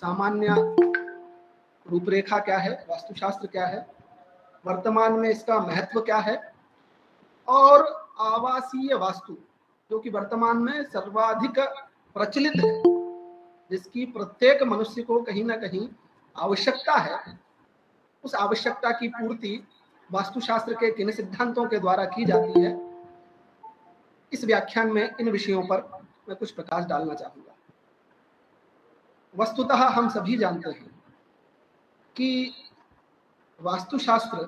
सामान्य रूपरेखा क्या है, वास्तुशास्त्र क्या है, वर्तमान में इसका महत्व क्या है, और आवासीय वास्तु जो कि वर्तमान में सर्वाधिक प्रचलित है, जिसकी प्रत्येक मनुष्य को कहीं ना कहीं आवश्यकता है, उस आवश्यकता की पूर्ति वास्तुशास्त्र के किन सिद्धांतों के द्वारा की जाती है। इस व्याख्यान में इन विषयों पर मैं कुछ प्रकाश डालना चाहूंगा। वस्तुतः हम सभी जानते हैं कि वास्तुशास्त्र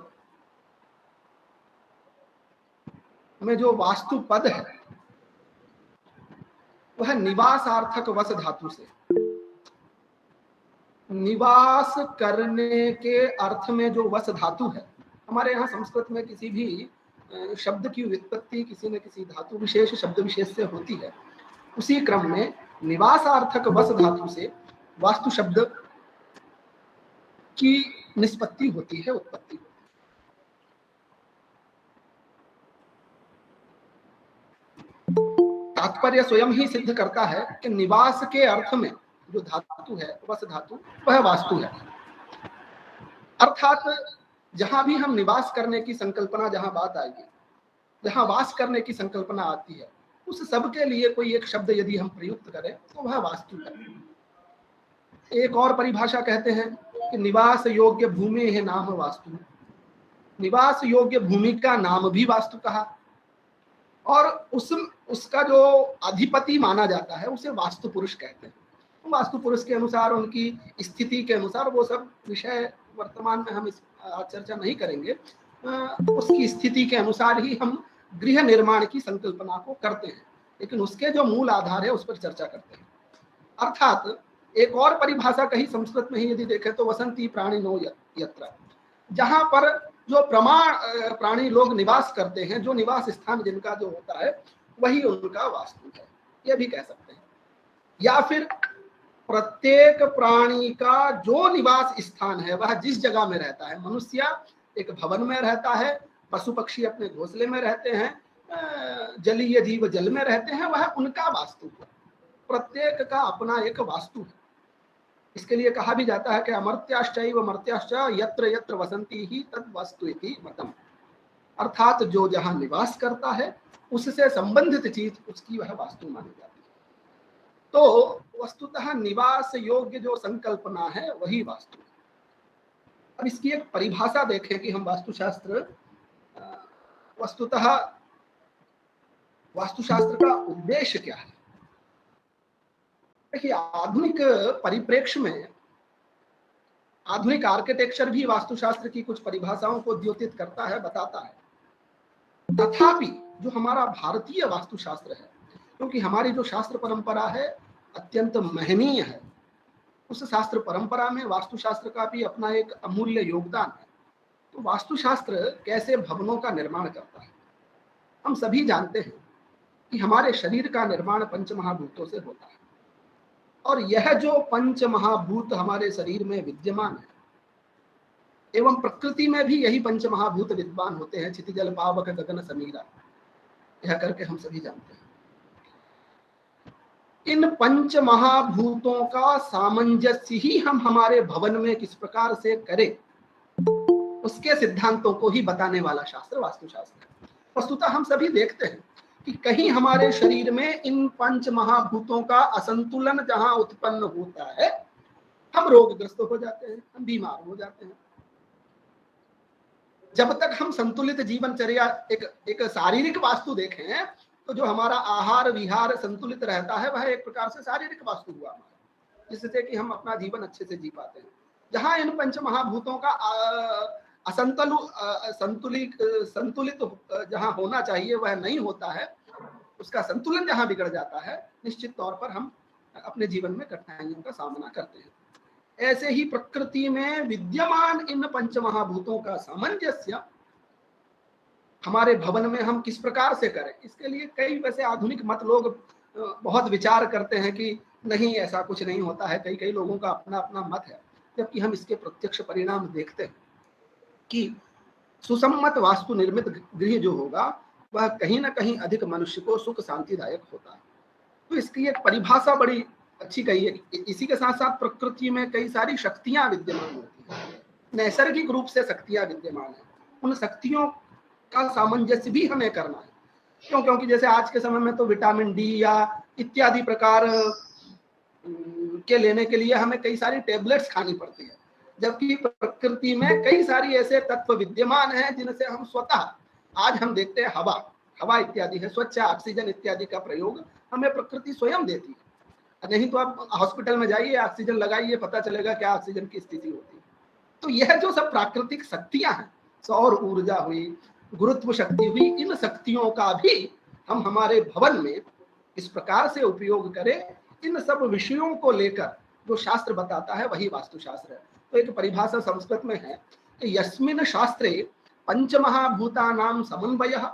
में जो वास्तु पद है वह निवासार्थक वस धातु से, निवास करने के अर्थ में जो वस धातु है, हमारे यहाँ संस्कृत में किसी भी शब्द की व्युत्पत्ति किसी न किसी धातु विशेष शब्द विशेष से होती है, उसी क्रम में निवासार्थक वस धातु से वास्तु शब्द की निष्पत्ति होती है, उत्पत्ति। तात्पर्य स्वयं ही सिद्ध करता है कि निवास के अर्थ में जो धातु है, वस धातु, वह वास्तु है। अर्थात जहां भी हम निवास करने की संकल्पना, जहां बात आएगी, जहां वास करने की संकल्पना आती है, उस सब के लिए कोई एक शब्द यदि हम प्रयुक्त करें तो वह वास्तु है। एक और परिभाषा कहते हैं कि निवास योग्य भूमि है नाम वास्तु, निवास योग्य भूमि का नाम भी वास्तु कहा, और उसका जो अधिपति माना जाता है उसे वास्तु पुरुष कहते हैं। वास्तु पुरुष के अनुसार, उनकी स्थिति के अनुसार, वो सब विषय वर्तमान में हम इस चर्चा नहीं करेंगे, उसकी स्थिति के अनुसार ही हम गृह निर्माण की संकल्पना को करते हैं, लेकिन उसके जो मूल आधार है उस पर चर्चा करते हैं। अर्थात एक और परिभाषा कही संस्कृत में ही यदि देखें तो वसंती प्राणिनो यत्र, जहां पर जो प्राणी लोग निवास करते हैं, जो निवास स्थान जिनका जो होता है वही उनका वास्तु है, यह भी कह सकते हैं। या फिर प्रत्येक प्राणी का जो निवास स्थान है वह जिस जगह में रहता है, मनुष्य एक भवन में रहता है, पशु पक्षी अपने घोंसले में रहते हैं, जलीय जीव जल में रहते हैं, वह उनका वास्तु है। प्रत्येक का अपना एक वास्तु है। इसके लिए कहा भी जाता है कि अमर्त्याश्चैव मर्त्याश्च यत्र यत्र वसंती ही तद वास्तु इति मतम, अर्थात जो जहां निवास करता है उससे संबंधित चीज उसकी वह वास्तु मानी जाती है। तो वस्तुतः निवास योग्य जो संकल्पना है वही वास्तु है। अब इसकी एक परिभाषा देखें कि हम वास्तुशास्त्र, वस्तुतः वास्तुशास्त्र का उद्देश्य क्या है। देखिए, आधुनिक परिप्रेक्ष्य में आधुनिक आर्किटेक्चर भी वास्तुशास्त्र की कुछ परिभाषाओं को द्योतित करता है, बताता है। तथापि जो हमारा भारतीय वास्तुशास्त्र है, क्योंकि हमारी जो शास्त्र परंपरा है अत्यंत महनीय है, उस शास्त्र परंपरा में वास्तुशास्त्र का भी अपना एक अमूल्य योगदान है। तो वास्तुशास्त्र कैसे भवनों का निर्माण करता है। हम सभी जानते हैं कि हमारे शरीर का निर्माण पंचमहाभूतों से होता है, और यह जो पंचमहाभूत हमारे शरीर में विद्यमान है, एवं प्रकृति में भी यही पंचमहाभूत विद्यमान होते हैं, क्षिति जल पावक गगन समीरा, यह करके हम सभी जानते हैं। इन पंचमहाभूतों का सामंजस्य ही हम हमारे भवन में किस प्रकार से करें, उसके सिद्धांतों को ही बताने वाला शास्त्र वास्तुशास्त्र है। वस्तुतः हम सभी देखते हैं कि कहीं हमारे शरीर में इन पंच महाभूतों का असंतुलन जहां उत्पन्न होता है, हम रोगग्रस्त हो जाते हैं, हम बीमार हो जाते हैं। जब तक हम संतुलित जीवनचर्या, एक शारीरिक वास्तु देखें तो जो हमारा आहार विहार संतुलित रहता है वह एक प्रकार से शारीरिक वास्तु हुआ हमारा, जिससे कि हम अपना जीवन अच्छे से जी पाते हैं। जहां इन पंच महाभूतों का संतुलित जहां होना चाहिए वह नहीं होता है, उसका संतुलन जहां बिगड़ जाता है, निश्चित तौर पर हम अपने जीवन में कठिनाइयों का सामना करते हैं। ऐसे ही प्रकृति में विद्यमान इन पंचमहाभूतों का सामंजस्य हमारे भवन में हम किस प्रकार से करें, इसके लिए कई वैसे आधुनिक मत लोग बहुत विचार करते हैं कि नहीं, ऐसा कुछ नहीं होता है। कई लोगों का अपना अपना मत है, जबकि हम इसके प्रत्यक्ष परिणाम देखते हैं कि सुसम्मत वास्तु निर्मित गृह जो होगा वह कहीं ना कहीं अधिक मनुष्य को सुख शांतिदायक होता है। तो इसकी एक परिभाषा बड़ी अच्छी कही है। इसी के साथ साथ प्रकृति में कई सारी शक्तियां विद्यमान होती हैं, नैसर्गिक रूप से शक्तियां विद्यमान है। उन शक्तियों का सामंजस्य भी हमें करना है। क्यों? क्योंकि जैसे आज के समय में तो विटामिन डी या इत्यादि प्रकार के लेने के लिए हमें कई सारी टेबलेट्स खानी पड़ती है, जबकि प्रकृति में कई सारी ऐसे तत्व विद्यमान हैं जिनसे हम स्वतः, आज हम देखते हैं हवा इत्यादि है, स्वच्छ ऑक्सीजन इत्यादि का प्रयोग हमें प्रकृति स्वयं देती है। नहीं तो आप हॉस्पिटल में जाइए, ऑक्सीजन लगाइए, पता चलेगा क्या ऑक्सीजन की स्थिति होती है। तो यह जो सब प्राकृतिक शक्तियां हैं, सौर ऊर्जा हुई, गुरुत्व शक्ति हुई, इन शक्तियों का भी हम हमारे भवन में इस प्रकार से उपयोग करें। इन सब विषयों को लेकर जो शास्त्र बताता है वही वास्तुशास्त्र है। तो एक परिभाषा संस्कृत में है कि यस्मिन् शास्त्रे पंचमहाभूतानां समन्वयः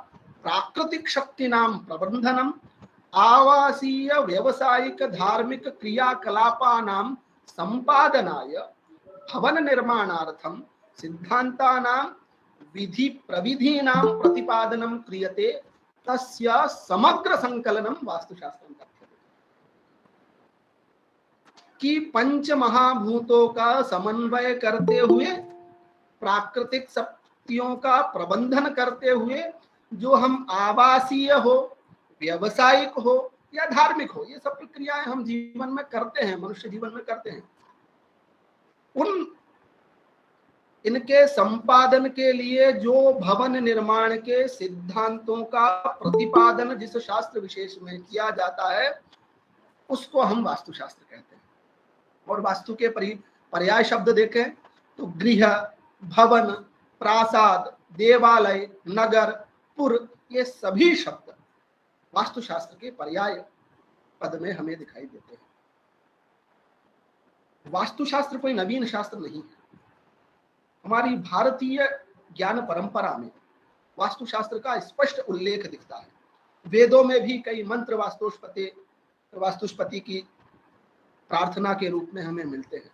प्राकृतिक शक्तिनां प्रबंधनम आवासीय व्यावसायिक धार्मिक क्रियाकलापानां संपादनाय भवन निर्माणार्थम सिद्धांतानां विधि प्रविधीनां प्रतिपादनम क्रियते तस्य समग्र संकलनम वास्तुशास्त्रम कथ्यते। कि पंच महाभूतों का समन्वय करते हुए, प्राकृतिक शक्तियों का प्रबंधन करते हुए, जो हम आवासीय हो, व्यावसायिक हो या धार्मिक हो, ये सब क्रियाएं हम जीवन में करते हैं, मनुष्य जीवन में करते हैं, इनके संपादन के लिए जो भवन निर्माण के सिद्धांतों का प्रतिपादन जिस शास्त्र विशेष में किया जाता है उसको हम वास्तुशास्त्र कहते हैं। और वास्तु के पर्याय शब्द देखें तो गृह, भवन, प्रासाद, देवालय, नगर, पुर, ये सभी शब्द वास्तुशास्त्र के पर्याय पद में हमें दिखाई देते हैं। वास्तुशास्त्र कोई नवीन शास्त्र नहीं है। हमारी भारतीय ज्ञान परंपरा में वास्तुशास्त्र का स्पष्ट उल्लेख दिखता है। वेदों में भी कई मंत्र वास्तुस्पति की प्रार्थना के रूप में हमें मिलते हैं।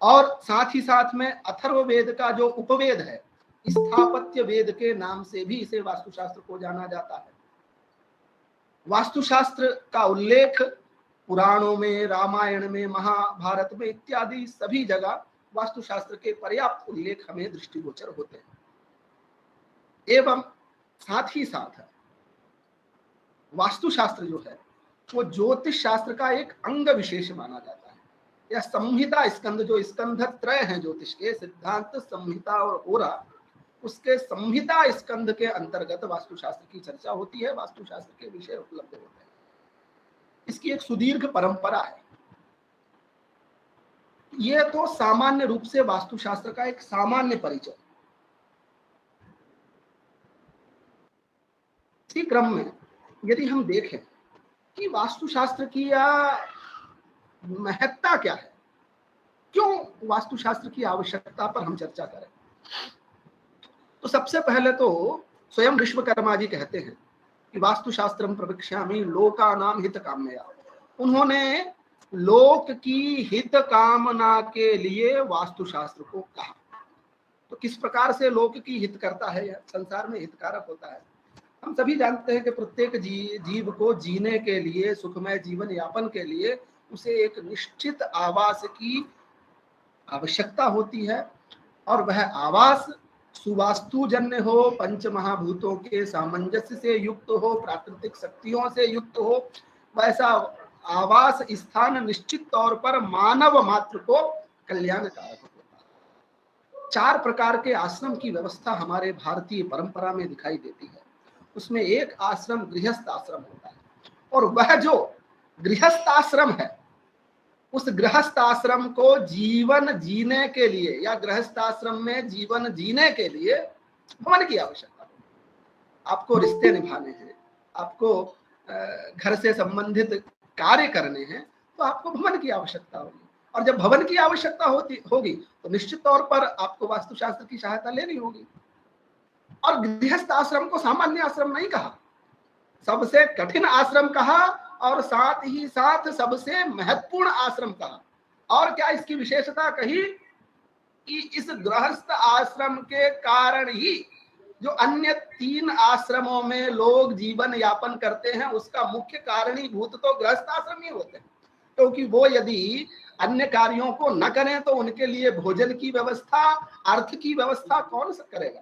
और साथ ही साथ में अथर्ववेद का जो उपवेद है, स्थापत्य वेद के नाम से भी इसे वास्तुशास्त्र को जाना जाता है। वास्तुशास्त्र का उल्लेख पुराणों में, रामायण में, महाभारत में इत्यादि सभी जगह वास्तुशास्त्र के पर्याप्त उल्लेख हमें दृष्टिगोचर होते हैं। एवं साथ ही साथ वास्तुशास्त्र जो है वो ज्योतिष शास्त्र का एक अंग विशेष माना जाता है। या संहिता स्कंद, जो स्कंध त्रय हैं ज्योतिष के, सिद्धांत, संहिता और होरा, उसके संहिता स्कंध के अंतर्गत वास्तुशास्त्र की चर्चा होती है, वास्तुशास्त्र के विषय उपलब्ध होते हैं। इसकी एक सुदीर्घ परंपरा है। यह तो सामान्य रूप से वास्तुशास्त्र का एक सामान्य परिचय। इसी क्रम में यदि हम देखें कि वास्तुशास्त्र की महत्ता क्या है, क्यों वास्तुशास्त्र की आवश्यकता पर हम चर्चा करें, तो सबसे पहले तो स्वयं विश्वकर्मा जी कहते हैं कि वास्तुशास्त्रम प्रवक्ष्यामि लोकानां हित कामया। उन्होंने लोक की हित कामना के लिए वास्तुशास्त्र को कहा। तो किस प्रकार से लोक की हित करता है, यह संसार में हितकारक होता है। हम सभी जानते हैं कि प्रत्येक जीव को जीने के लिए, सुखमय जीवन यापन के लिए उसे एक निश्चित आवास की आवश्यकता होती है। और वह आवास सुवास्तुजन्य हो, पंच महाभूतों के सामंजस्य से युक्त हो, प्राकृतिक शक्तियों से युक्त हो। वैसा आवास स्थान निश्चित तौर पर मानव मात्र को कल्याणकारक होता है। 4 प्रकार के आश्रम की व्यवस्था हमारे भारतीय परंपरा में दिखाई देती है। उसमें एक आश्रम गृहस्थ आश्रम होता है, और वह जो गृहस्थ आश्रम है उस गृहस्थ आश्रम को जीवन जीने के लिए या गृहस्थ आश्रम में जीवन जीने के लिए भवन की आवश्यकता है। आपको रिश्ते निभाने हैं, आपको घर से संबंधित कार्य करने हैं, तो आपको भवन की आवश्यकता होगी। और जब भवन की आवश्यकता होगी तो निश्चित तौर पर आपको वास्तुशास्त्र की सहायता लेनी होगी। और गृहस्थ आश्रम को सामान्य आश्रम नहीं कहा, सबसे कठिन आश्रम कहा, और साथ ही साथ सबसे महत्वपूर्ण आश्रम कहा। और क्या इसकी विशेषता कही कि इस गृहस्थ आश्रम के कारण ही जो अन्य 3 आश्रमों में लोग जीवन यापन करते हैं उसका मुख्य कारणीभूत तो गृहस्थ आश्रम ही होते हैं। क्योंकि वो यदि अन्य कार्यों को न करें तो उनके लिए भोजन की व्यवस्था, अर्थ की व्यवस्था कौन करेगा।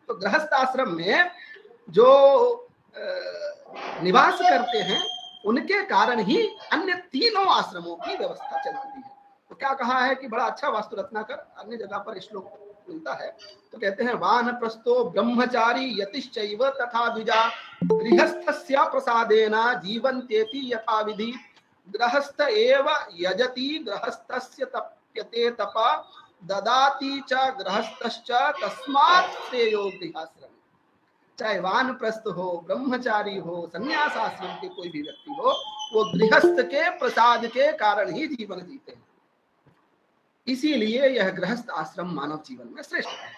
तो गृहस्थ आश्रम में जो निवास करते हैं उनके कारण ही अन्य तीनों आश्रमों की व्यवस्था चलती है। तो क्या कहा है कि बड़ा अच्छा वास्तु रत्नाकर अन्य जगह पर श्लोक मिलता है, तो कहते हैं वानप्रस्थो ब्रह्मचारी यतिश्चैव तथा द्विजा गृहस्थस्य प्रसादेन जीवन्त्येति यथा विधि गृहस्थ एव यजति गृहस्थस्य तप्यते तप ददाति च गृहस्थश्च तस्मात् श्रेयो गृहाश्रम। चाहे वानप्रस्थ हो, ब्रह्मचारी हो, संन्यास आश्रम के कोई भी व्यक्ति हो, वो गृहस्थ के प्रसाद के कारण ही जीवन जीते हैं। इसीलिए यह गृहस्थ आश्रम मानव जीवन में श्रेष्ठ है।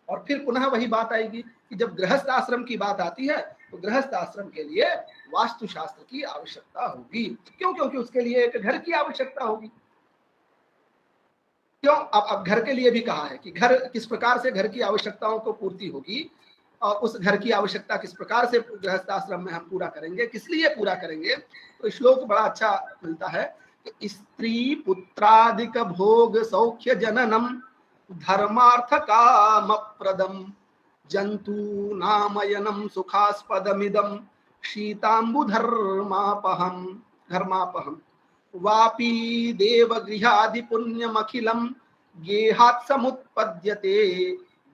और फिर पुनः वही बात आएगी कि जब गृहस्थ आश्रम की बात आती है तो गृहस्थ आश्रम के लिए वास्तुशास्त्र की आवश्यकता होगी। क्यों? क्योंकि उसके लिए एक घर की आवश्यकता होगी। क्यों? अब घर के लिए भी कहा है कि घर किस प्रकार से घर की आवश्यकताओं को पूर्ति होगी और उस घर की आवश्यकता किस प्रकार से गृहस्थ आश्रम में हम पूरा करेंगे, किस लिए पूरा करेंगे। तो श्लोक बड़ा अच्छा मिलता है कि स्त्री पुत्रादिक भोग सौख्य जननम धर्मार्थ काम प्रदम जंतु नामयनम सुखास्पदमिदम शीतांबु धर्मापहम वापी देव गृहादि पुण्यमखिलम गेहात् समुत्पद्यते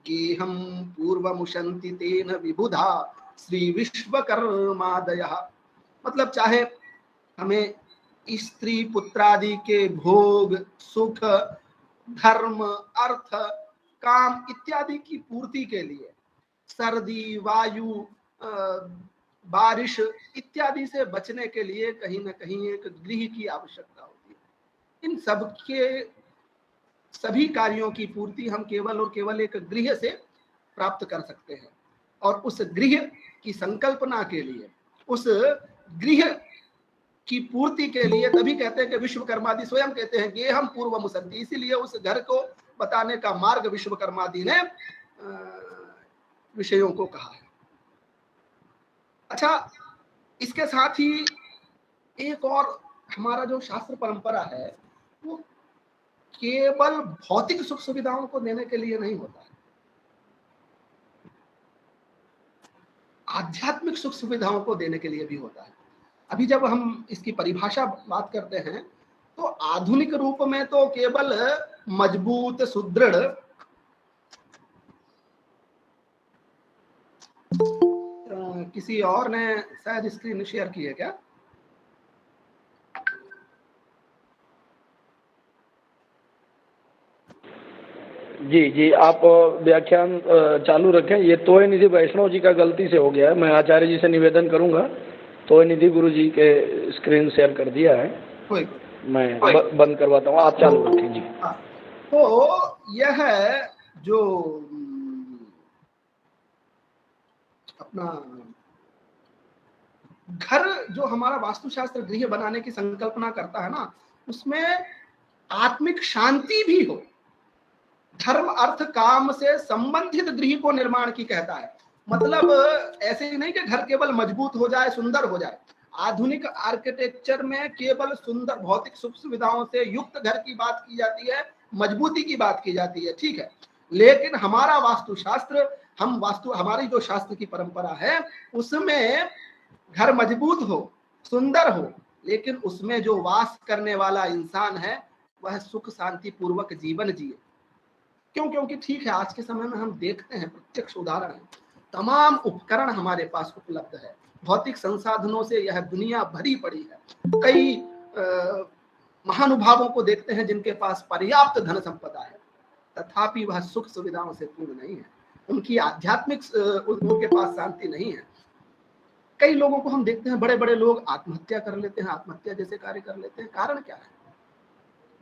गेहम पूर्वमुशन्ति तेन विबुधा श्री विश्वकर्मादयः। मतलब चाहे हमें स्त्री पुत्रादि के भोग, सुख, धर्म, अर्थ, काम इत्यादि की पूर्ति के लिए सर्दी, वायु, बारिश इत्यादि से बचने के लिए कहीं न कहीं एक गृह की आवश्यकता होती है। इन सब के सभी कार्यों की पूर्ति हम केवल और केवल एक गृह से प्राप्त कर सकते हैं। और उस गृह की संकल्पना के लिए, उस गृह की पूर्ति के लिए तभी कहते हैं कि विश्वकर्मादि स्वयं कहते हैं गेहम पूर्वमुशन्ति। इसीलिए उस घर को बताने का मार्ग विश्वकर्मादि ने विषयों को कहा है। अच्छा, इसके साथ ही एक और हमारा जो शास्त्र परंपरा है वो केवल भौतिक सुख सुविधाओं को देने के लिए नहीं होता है, आध्यात्मिक सुख सुविधाओं को देने के लिए भी होता है। अभी जब हम इसकी परिभाषा बात करते हैं तो आधुनिक रूप में तो केवल मजबूत, सुदृढ़, किसी और ने शायद स्क्रीन शेयर की है क्या? जी जी, आप व्याख्यान चालू रखें। ये तोय निधि वैष्णव जी का गलती से हो गया है, मैं आचार्य जी से निवेदन करूंगा। तोय निधि गुरु जी के स्क्रीन शेयर कर दिया है, मैं बंद करवाता हूँ, आप चालू रखें जी। तो यह जो अपना घर, जो हमारा वास्तुशास्त्र गृह बनाने की संकल्पना करता है ना, उसमें आत्मिक शांति भी हो, धर्म अर्थ काम से संबंधित गृह को निर्माण की कहता है। मतलब ऐसे ही नहीं कि घर केवल मजबूत हो जाए, सुंदर हो जाए। आधुनिक आर्किटेक्चर में केवल सुंदर भौतिक सुख सुविधाओं से युक्त घर की बात की जाती है, मजबूती की बात की जाती है, ठीक है। लेकिन हमारा वास्तुशास्त्र, हमारी जो शास्त्र की परंपरा है उसमें घर मजबूत हो, सुंदर हो, लेकिन उसमें जो वास करने वाला इंसान है वह सुख शांति पूर्वक जीवन जिए। क्यों? क्योंकि ठीक है, आज के समय में हम देखते हैं, प्रत्यक्ष उदाहरण है, तमाम उपकरण हमारे पास उपलब्ध है, भौतिक संसाधनों से यह दुनिया भरी पड़ी है। कई महानुभावों को देखते हैं जिनके पास पर्याप्त धन संपदा है, तथापि वह सुख सुविधाओं से पूर्ण नहीं है, उनकी आध्यात्मिक उनके पास शांति नहीं है। कई लोगों को हम देखते हैं, बड़े बड़े लोग आत्महत्या कर लेते हैं, आत्महत्या जैसे कार्य कर लेते हैं। कारण क्या है?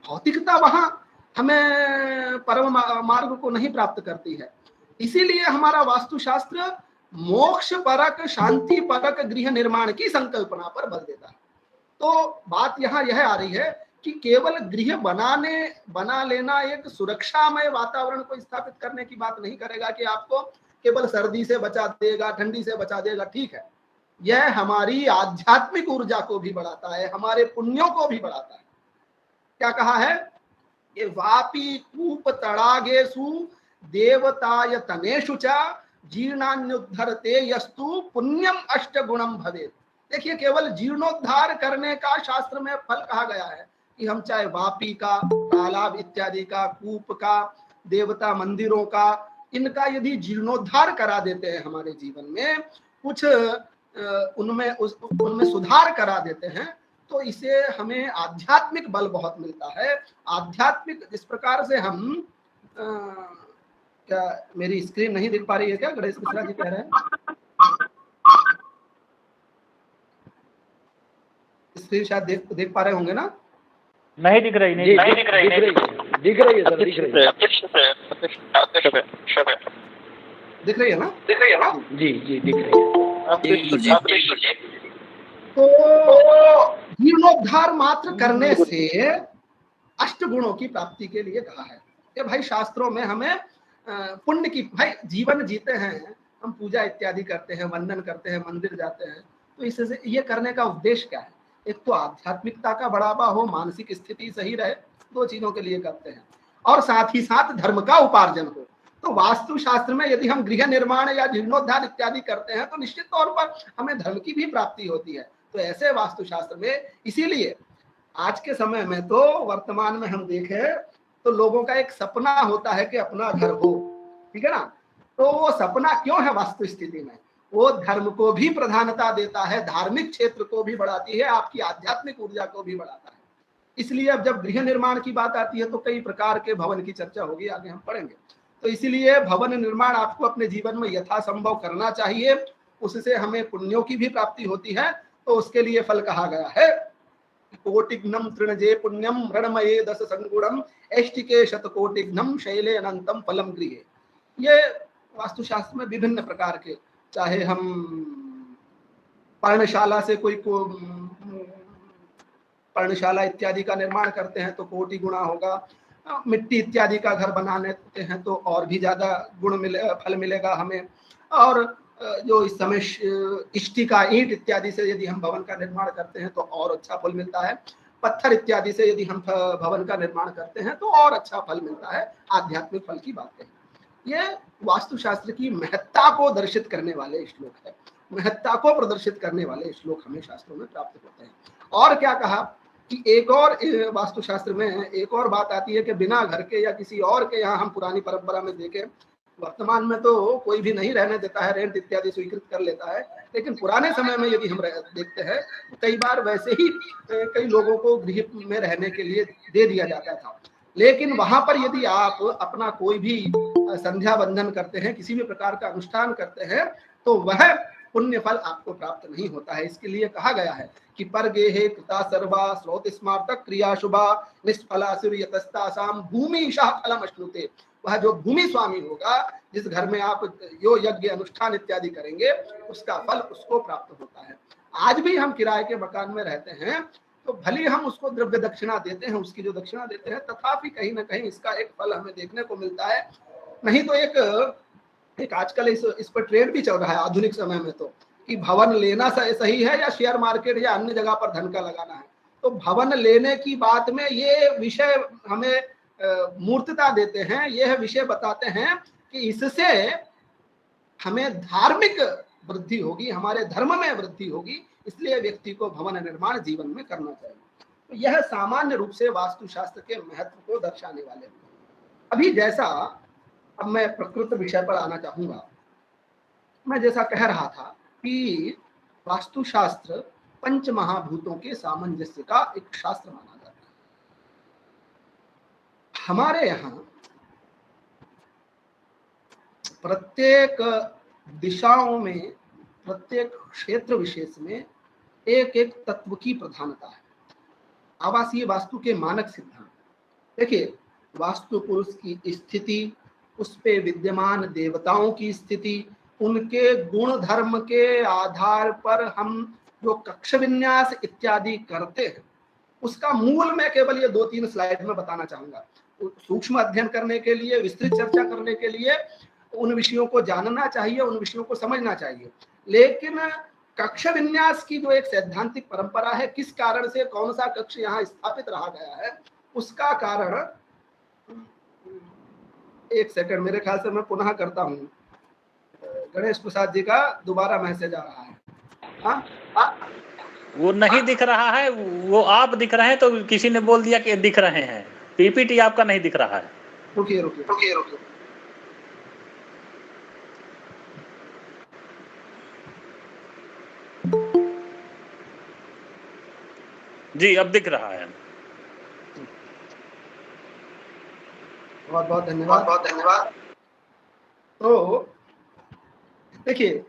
भौतिकता वहां हमें परम मार्ग को नहीं प्राप्त करती है। इसीलिए हमारा वास्तुशास्त्र मोक्ष परक, शांति परक गृह निर्माण की संकल्पना पर बल देता है। तो बात यहाँ यह आ रही है कि केवल गृह बना लेना एक सुरक्षामय वातावरण को स्थापित करने की बात नहीं करेगा कि आपको केवल सर्दी से बचा देगा, ठंडी से बचा देगा, ठीक है। यह हमारी आध्यात्मिक ऊर्जा को भी बढ़ाता है, हमारे पुण्यों को भी बढ़ाता है। क्या कहा है? ये वापी कूप तड़ागेषु देवताय तनेषु च जीर्णान्युद्धरते यस्तु पुण्यम अष्टगुणम भवेत्। देखिए, केवल जीर्णोद्धार करने का शास्त्र में फल कहा गया है कि हम चाहे वापी का, तालाब इत्यादि का, कूप का, देवता मंदिरों का, इनका यदि जीर्णोद्धार करा देते हैं हमारे जीवन में, कुछ उनमें सुधार करा देते हैं, तो इसे हमें आध्यात्मिक बल बहुत मिलता है। आध्यात्मिक जिस प्रकार से हम क्या मेरी स्क्रीन नहीं दिख पा रही है क्या? गणेश मिश्रा जी कह रहे हैं स्क्रीन शायद देख पा रहे होंगे ना? नहीं दिख रही, नहीं दिख रही है सर, दिख रही है। दिख रही है ना? जी दिख रही है। तो जीर्णोद्धार मात्र करने से अष्ट गुणों की प्राप्ति के लिए कहा है कि भाई शास्त्रों में हमें पुण्य की, भाई जीवन जीते हैं हम, पूजा इत्यादि करते हैं, वंदन करते हैं, मंदिर जाते हैं, तो इससे ये करने का उद्देश्य क्या है? एक तो आध्यात्मिकता का बढ़ावा हो, मानसिक स्थिति सही रहे, दो चीजों के लिए करते हैं, और साथ ही साथ धर्म का उपार्जन हो। तो वास्तु शास्त्र में यदि हम गृह निर्माण या जीर्णोद्धार इत्यादि करते हैं तो निश्चित तौर पर हमें धर्म की भी प्राप्ति होती है। तो ऐसे वास्तु शास्त्र में, इसीलिए आज के समय में तो वर्तमान में हम देखें तो लोगों का एक सपना होता है कि अपना घर हो, ठीक है ना? तो वो सपना क्यों है? वास्तु स्थिति में वो धर्म को भी प्रधानता देता है, धार्मिक क्षेत्र को भी बढ़ाती है, आपकी आध्यात्मिक ऊर्जा को भी बढ़ाता है। इसलिए अब जब गृह निर्माण की बात आती है तो कई प्रकार के भवन की चर्चा होगी, आगे हम पढ़ेंगे। तो इसीलिए भवन निर्माण आपको अपने जीवन में यथासंभव करना चाहिए, उससे हमें पुण्यों की भी प्राप्ति होती है। तो उसके लिए फल कहा गया है, कोटिघ्नम तृणजे पुण्यम रणमये दस संगुणम एष्टिके शतकोटिघ्नम शैले अनंतम फलम गृहे। ये वास्तुशास्त्र में विभिन्न प्रकार के, चाहे हम पर्णशाला से कोई पर्णशाला इत्यादि का निर्माण करते हैं तो कोटि गुणा होगा, मिट्टी इत्यादि का घर बना लेते हैं तो और भी ज्यादा फल मिलेगा हमें, और जो इस समय इष्टिका, ईंट इत्यादि से यदि हम भवन का निर्माण करते हैं तो और अच्छा फल मिलता है, पत्थर इत्यादि से यदि हम भवन का निर्माण करते हैं तो और अच्छा फल मिलता है। आध्यात्मिक फल की बात है। ये वास्तुशास्त्र की महत्ता को दर्शित करने वाले श्लोक है, महत्ता को प्रदर्शित करने वाले श्लोक हमें शास्त्रों में प्राप्त होते हैं। और क्या कहा कि एक और वास्तुशास्त्र में एक और बात आती है कि बिना घर के या किसी और के, यहाँ हम पुरानी परंपरा में देखें, वर्तमान में तो कोई भी नहीं रहने देता है, रेंट इत्यादि स्वीकृत कर लेता है, लेकिन पुराने समय में यदि हम देखते हैं तो कई बार वैसे ही कई लोगों को गृह में रहने के लिए दे दिया जाता था। लेकिन वहां पर यदि आप अपना कोई भी संध्या वंदन करते हैं, किसी भी प्रकार का अनुष्ठान करते हैं, तो वह पुण्य फल आपको प्राप्त नहीं होता है। इसके लिए कहा गया है कि पर गेहे कृता सर्वा स्रोत स्मार्तक क्रिया शुभा निष्फला सूर्यतस्तासाम भूमिशा फलम अश्नुते। वह जो भूमि स्वामी होगा, जिस घर में आप यो यज्ञ अनुष्ठान इत्यादि करेंगे, उसका फल उसको प्राप्त होता है। आज भी हम किराए के मकान में रहते हैं तो भले हम उसको द्रव्य दक्षिणा देते हैं, उसकी जो दक्षिणा देते हैं, तथापि कहीं ना कहीं इसका एक फल हमें देखने को मिलता है। नहीं तो एक आजकल इस पर ट्रेंड भी चल रहा है आधुनिक समय में, तो कि भवन लेना सही है या शेयर मार्केट या अन्य जगह पर धन का लगाना है। तो भवन लेने की बात में ये विषय हमें मूर्तता देते हैं, यह विषय बताते हैं कि इससे हमें धार्मिक वृद्धि होगी, हमारे धर्म में वृद्धि होगी, इसलिए व्यक्ति को भवन निर्माण जीवन में करना चाहिए। तो यह सामान्य रूप से वास्तुशास्त्र के महत्व को दर्शाने वाले। अभी जैसा, अब मैं प्रकृत विषय पर आना चाहूंगा। मैं जैसा कह रहा था कि वास्तुशास्त्र पंच महाभूतों के सामंजस्य का एक शास्त्र माना जाता है। हमारे यहाँ प्रत्येक दिशाओं में, प्रत्येक क्षेत्र विशेष में एक एक तत्व की प्रधानता है। आवासीय वास्तु के मानक सिद्धांत देखिए, वास्तु पुरुष की स्थिति, उस पे विद्यमान देवताओं की स्थिति, उनके गुण धर्म के आधार पर हम जो कक्ष विन्यास इत्यादि करते हैं, उसका मूल मैं केवल ये 2-3 स्लाइड में बताना चाहूंगा। सूक्ष्म अध्ययन करने के लिए, विस्तृत चर्चा करने के लिए उन विषयों को जानना चाहिए, उन विषयों को समझना चाहिए। लेकिन कक्ष विन्यास की जो एक सैद्धांतिक परंपरा है, किस कारण से कौन सा कक्ष यहाँ स्थापित रहा गया है, उसका कारण, एक सेकंड, मेरे ख्याल से मैं पुनः करता हूँ। गणेश प्रसाद जी का दोबारा मैसेज आ रहा है। हाँ, वो नहीं दिख रहा है, वो आप दिख रहे हैं, तो किसी ने बोल दिया कि दिख रहे हैं, पीपीटी आपका नहीं दिख रहा है। रुकिए रुकिए रुकिए रुकिए, जी अब दिख रहा है। बहुत बहुत धन्यवाद, बहुत धन्यवाद। तो देखिए,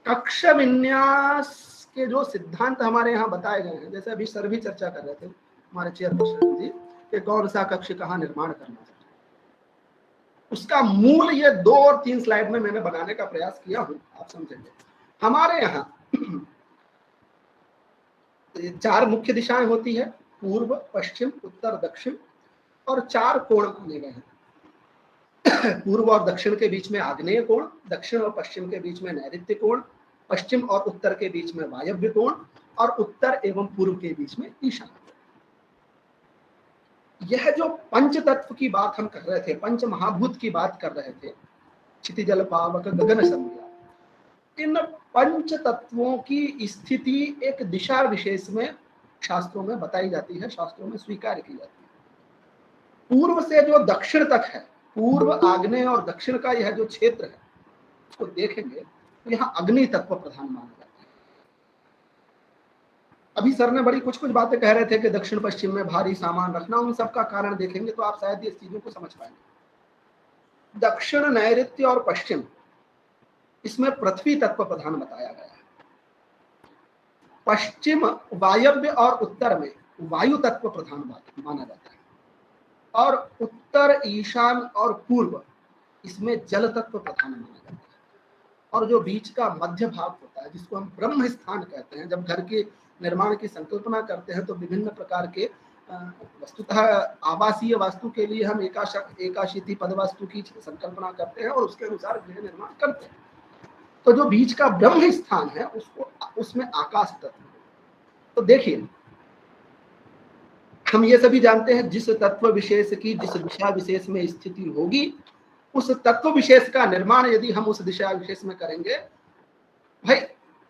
कक्ष विन्यास के जो सिद्धांत हमारे यहाँ बताए गए हैं, जैसे अभी सर भी चर्चा कर रहे थे हमारे चेयरपर्सन जी कि कौन सा कक्ष कहाँ निर्माण करना चाहिए, उसका मूल ये 2 और 3 स्लाइड में मैंने बनाने का प्रयास किया हूँ, आप समझेंगे। हमारे यहाँ 4 मुख्य दिशाएं होती है, पूर्व, पश्चिम, उत्तर, दक्षिण, और 4 कोण माने गए हैं। पूर्व और दक्षिण के बीच में आग्नेय कोण, दक्षिण और पश्चिम के बीच में नैऋत्य कोण, पश्चिम और उत्तर के बीच में वायव्य कोण, और उत्तर एवं पूर्व के बीच में ईशान कोण। यह जो पंच तत्व की बात हम कर रहे थे, पंच महाभूत की बात कर रहे थे, क्षितिजल पावक गगन संज्ञा, इन पंच तत्वों की स्थिति एक दिशा विशेष में शास्त्रों में बताई जाती है, शास्त्रों में स्वीकार की जाती है। पूर्व से जो दक्षिण तक है, पूर्व, आग्नेय और दक्षिण का यह जो क्षेत्र है, उसको देखेंगे तो यहाँ अग्नि तत्व प्रधान माना जाता है। अभी सर ने बड़ी कुछ बातें कह रहे थे कि दक्षिण पश्चिम में भारी सामान रखना, उन सब का कारण देखेंगे तो आप शायद इस चीजों को समझ पाएंगे। दक्षिण, नैऋत्य और पश्चिम, इसमें पृथ्वी तत्व प्रधान बताया गया है। पश्चिम, वायव्य और उत्तर में वायु तत्व प्रधान माना जाता है, और उत्तर, ईशान और पूर्व, इसमें जल तत्व प्रधान माना जाता है। और जो बीच का मध्य भाग होता है, जिसको हम ब्रह्म स्थान कहते हैं, जब घर के निर्माण की संकल्पना करते हैं तो विभिन्न प्रकार के वस्तुतः आवासीय वास्तु के लिए हम एकाशीति पद वास्तु की संकल्पना करते हैं और उसके अनुसार गृह निर्माण करते हैं। तो जो बीच का ब्रह्म स्थान है, उसको, उसमें आकाश तत्व। तो देखिए, हम ये सभी जानते हैं, जिस तत्व विशेष की जिस दिशा विशेष में स्थिति होगी, उस तत्व विशेष का निर्माण यदि हम उस दिशा विशेष में करेंगे, भाई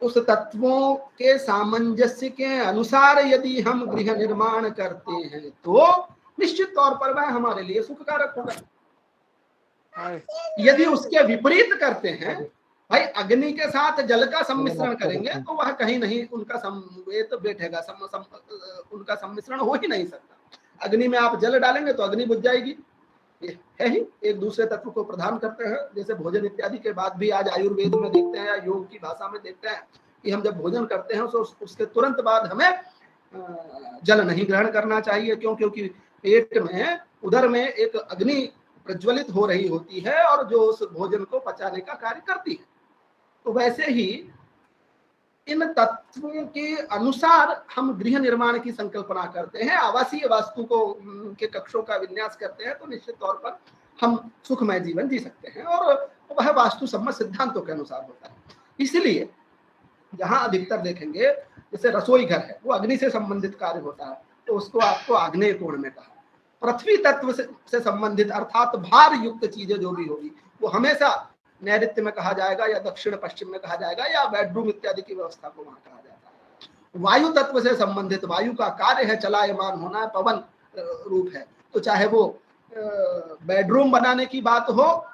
उस तत्वों के सामंजस्य के अनुसार यदि हम गृह निर्माण करते हैं तो निश्चित तौर पर वह हमारे लिए सुखकारक होगा। यदि उसके विपरीत करते हैं, भाई अग्नि के साथ जल का सम्मिश्रण करेंगे, तो वह कहीं नहीं उनका समवेत बैठेगा, उनका सम्मिश्रण हो ही नहीं सकता। अग्नि में आप जल डालेंगे तो अग्नि बुझ जाएगी। ये है ही, एक दूसरे तत्व को प्रदान करते हैं। जैसे भोजन इत्यादि के बाद भी आज आयुर्वेद में देखते हैं या योग की भाषा में देखते हैं कि हम जब भोजन करते हैं तो उसके तुरंत बाद हमें जल नहीं ग्रहण करना चाहिए। क्यों? क्योंकि पेट में, उदर में एक अग्नि प्रज्वलित हो रही होती है और जो उस भोजन को पचाने का कार्य करती है। तो वैसे ही इन तत्वों के अनुसार हम गृह निर्माण की संकल्पना करते हैं, आवासीय वास्तु को के कक्षों का विन्यास करते हैं, तो निश्चित तौर पर हम सुखमय जीवन जी सकते हैं, और वह वास्तु सम्मत सिद्धांतों के अनुसार होता है। इसलिए जहां अधिकतर देखेंगे, जैसे रसोई घर है, वो अग्नि से संबंधित कार्य होता है, तो उसको आपको आग्नेय कोण में कहा। पृथ्वी तत्व से संबंधित अर्थात भार युक्त चीजें जो भी होगी, वो हमेशा नैऋत्य में कहा जाएगा या दक्षिण पश्चिम में कहा जाएगा या बेडरूम इत्यादि की व्यवस्था को वहां कहा जाता है। वायु तत्व से संबंधित, वायु का कार्य है चलायमान होना, पवन रूप है, तो चाहे वो बेडरूम बनाने की बात हो,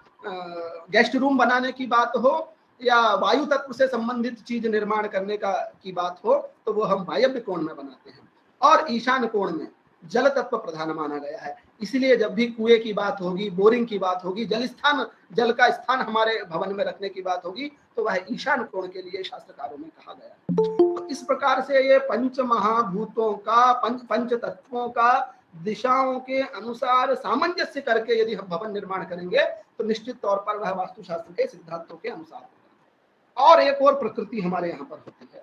गेस्ट रूम बनाने की बात हो, या वायु तत्व से संबंधित चीज निर्माण करने की बात हो, तो वो हम वायव्य कोण में बनाते हैं। और ईशान कोण में जल तत्व प्रधान माना गया है। इसलिए जब भी कुएं की बात होगी, बोरिंग की बात होगी, जल का स्थान हमारे भवन में रखने की बात होगी, तो वह ईशान कोण के लिए शास्त्रकारों में कहा गया है। तो इस प्रकार से ये पंच महाभूतों का, पंच तत्वों का दिशाओं के अनुसार सामंजस्य करके यदि हम भवन निर्माण करेंगे तो निश्चित तौर पर वह वास्तुशास्त्र के सिद्धांतों के अनुसार होगा। और एक और प्रकृति हमारे यहाँ पर होती है।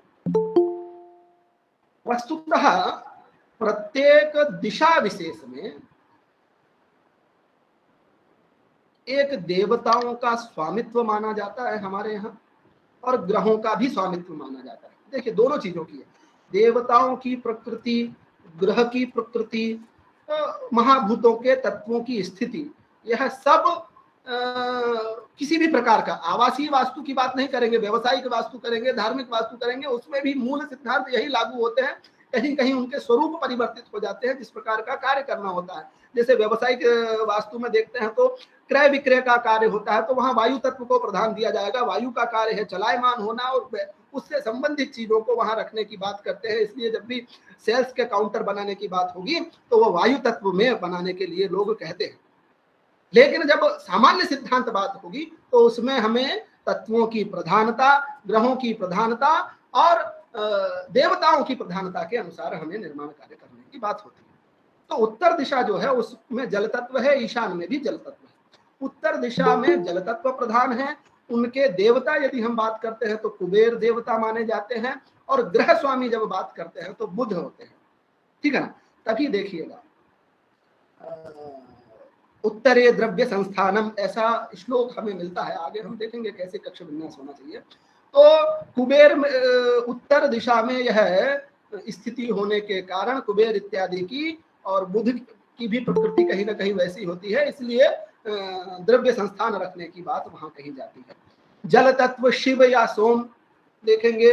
वस्तुतः प्रत्येक दिशा विशेष में एक देवताओं का स्वामित्व माना जाता है हमारे यहाँ, और ग्रहों का भी स्वामित्व माना जाता है। देखिए, दोनों चीजों की है, देवताओं की प्रकृति, ग्रह की प्रकृति, महाभूतों के तत्वों की स्थिति, यह सब किसी भी प्रकार का आवासीय वास्तु की बात नहीं करेंगे, व्यवसायिक वास्तु करेंगे, धार्मिक वास्तु करेंगे, उसमें भी मूल सिद्धांत यही लागू होते हैं। कहीं कहीं उनके स्वरूप परिवर्तित हो जाते हैं जिस प्रकार का कार्य करना होता है। जैसे व्यवसायिक वास्तु में देखते हैं तो क्रय विक्रय का कार्य होता है, तो वहां वायु तत्व को प्रधान दिया जाएगा। वायु का कार्य है चलायमान होना, और उससे संबंधित चीजों को वहां रखने की बात करते हैं। इसलिए जब भी सेल्स के काउंटर बनाने की बात होगी तो वो वायु तत्व में बनाने के लिए लोग कहते हैं। लेकिन जब सामान्य सिद्धांत बात होगी तो उसमें हमें तत्वों की प्रधानता, ग्रहों की प्रधानता और देवताओं की प्रधानता के अनुसार हमें निर्माण कार्य करने की बात होती है। तो उत्तर दिशा जो है उसमें जल तत्व है, ईशान में भी जल तत्व है। उत्तर दिशा में जल तत्व प्रधान है। उनके देवता यदि हम बात करते हैं तो कुबेर देवता माने जाते हैं, और ग्रह स्वामी जब बात करते हैं तो बुध होते हैं। ठीक है ना। तभी देखिएगा उत्तरे द्रव्य संस्थानम ऐसा श्लोक हमें मिलता है, आगे हम देखेंगे कैसे कक्ष विन्यास होना चाहिए। तो कुबेर उत्तर दिशा में यह स्थिति होने के कारण कुबेर इत्यादि की और बुध की भी प्रकृति कहीं ना कहीं वैसी होती है, इसलिए द्रव्य संस्थान रखने की बात वहां कही जाती है। जल तत्व शिव या सोम देखेंगे,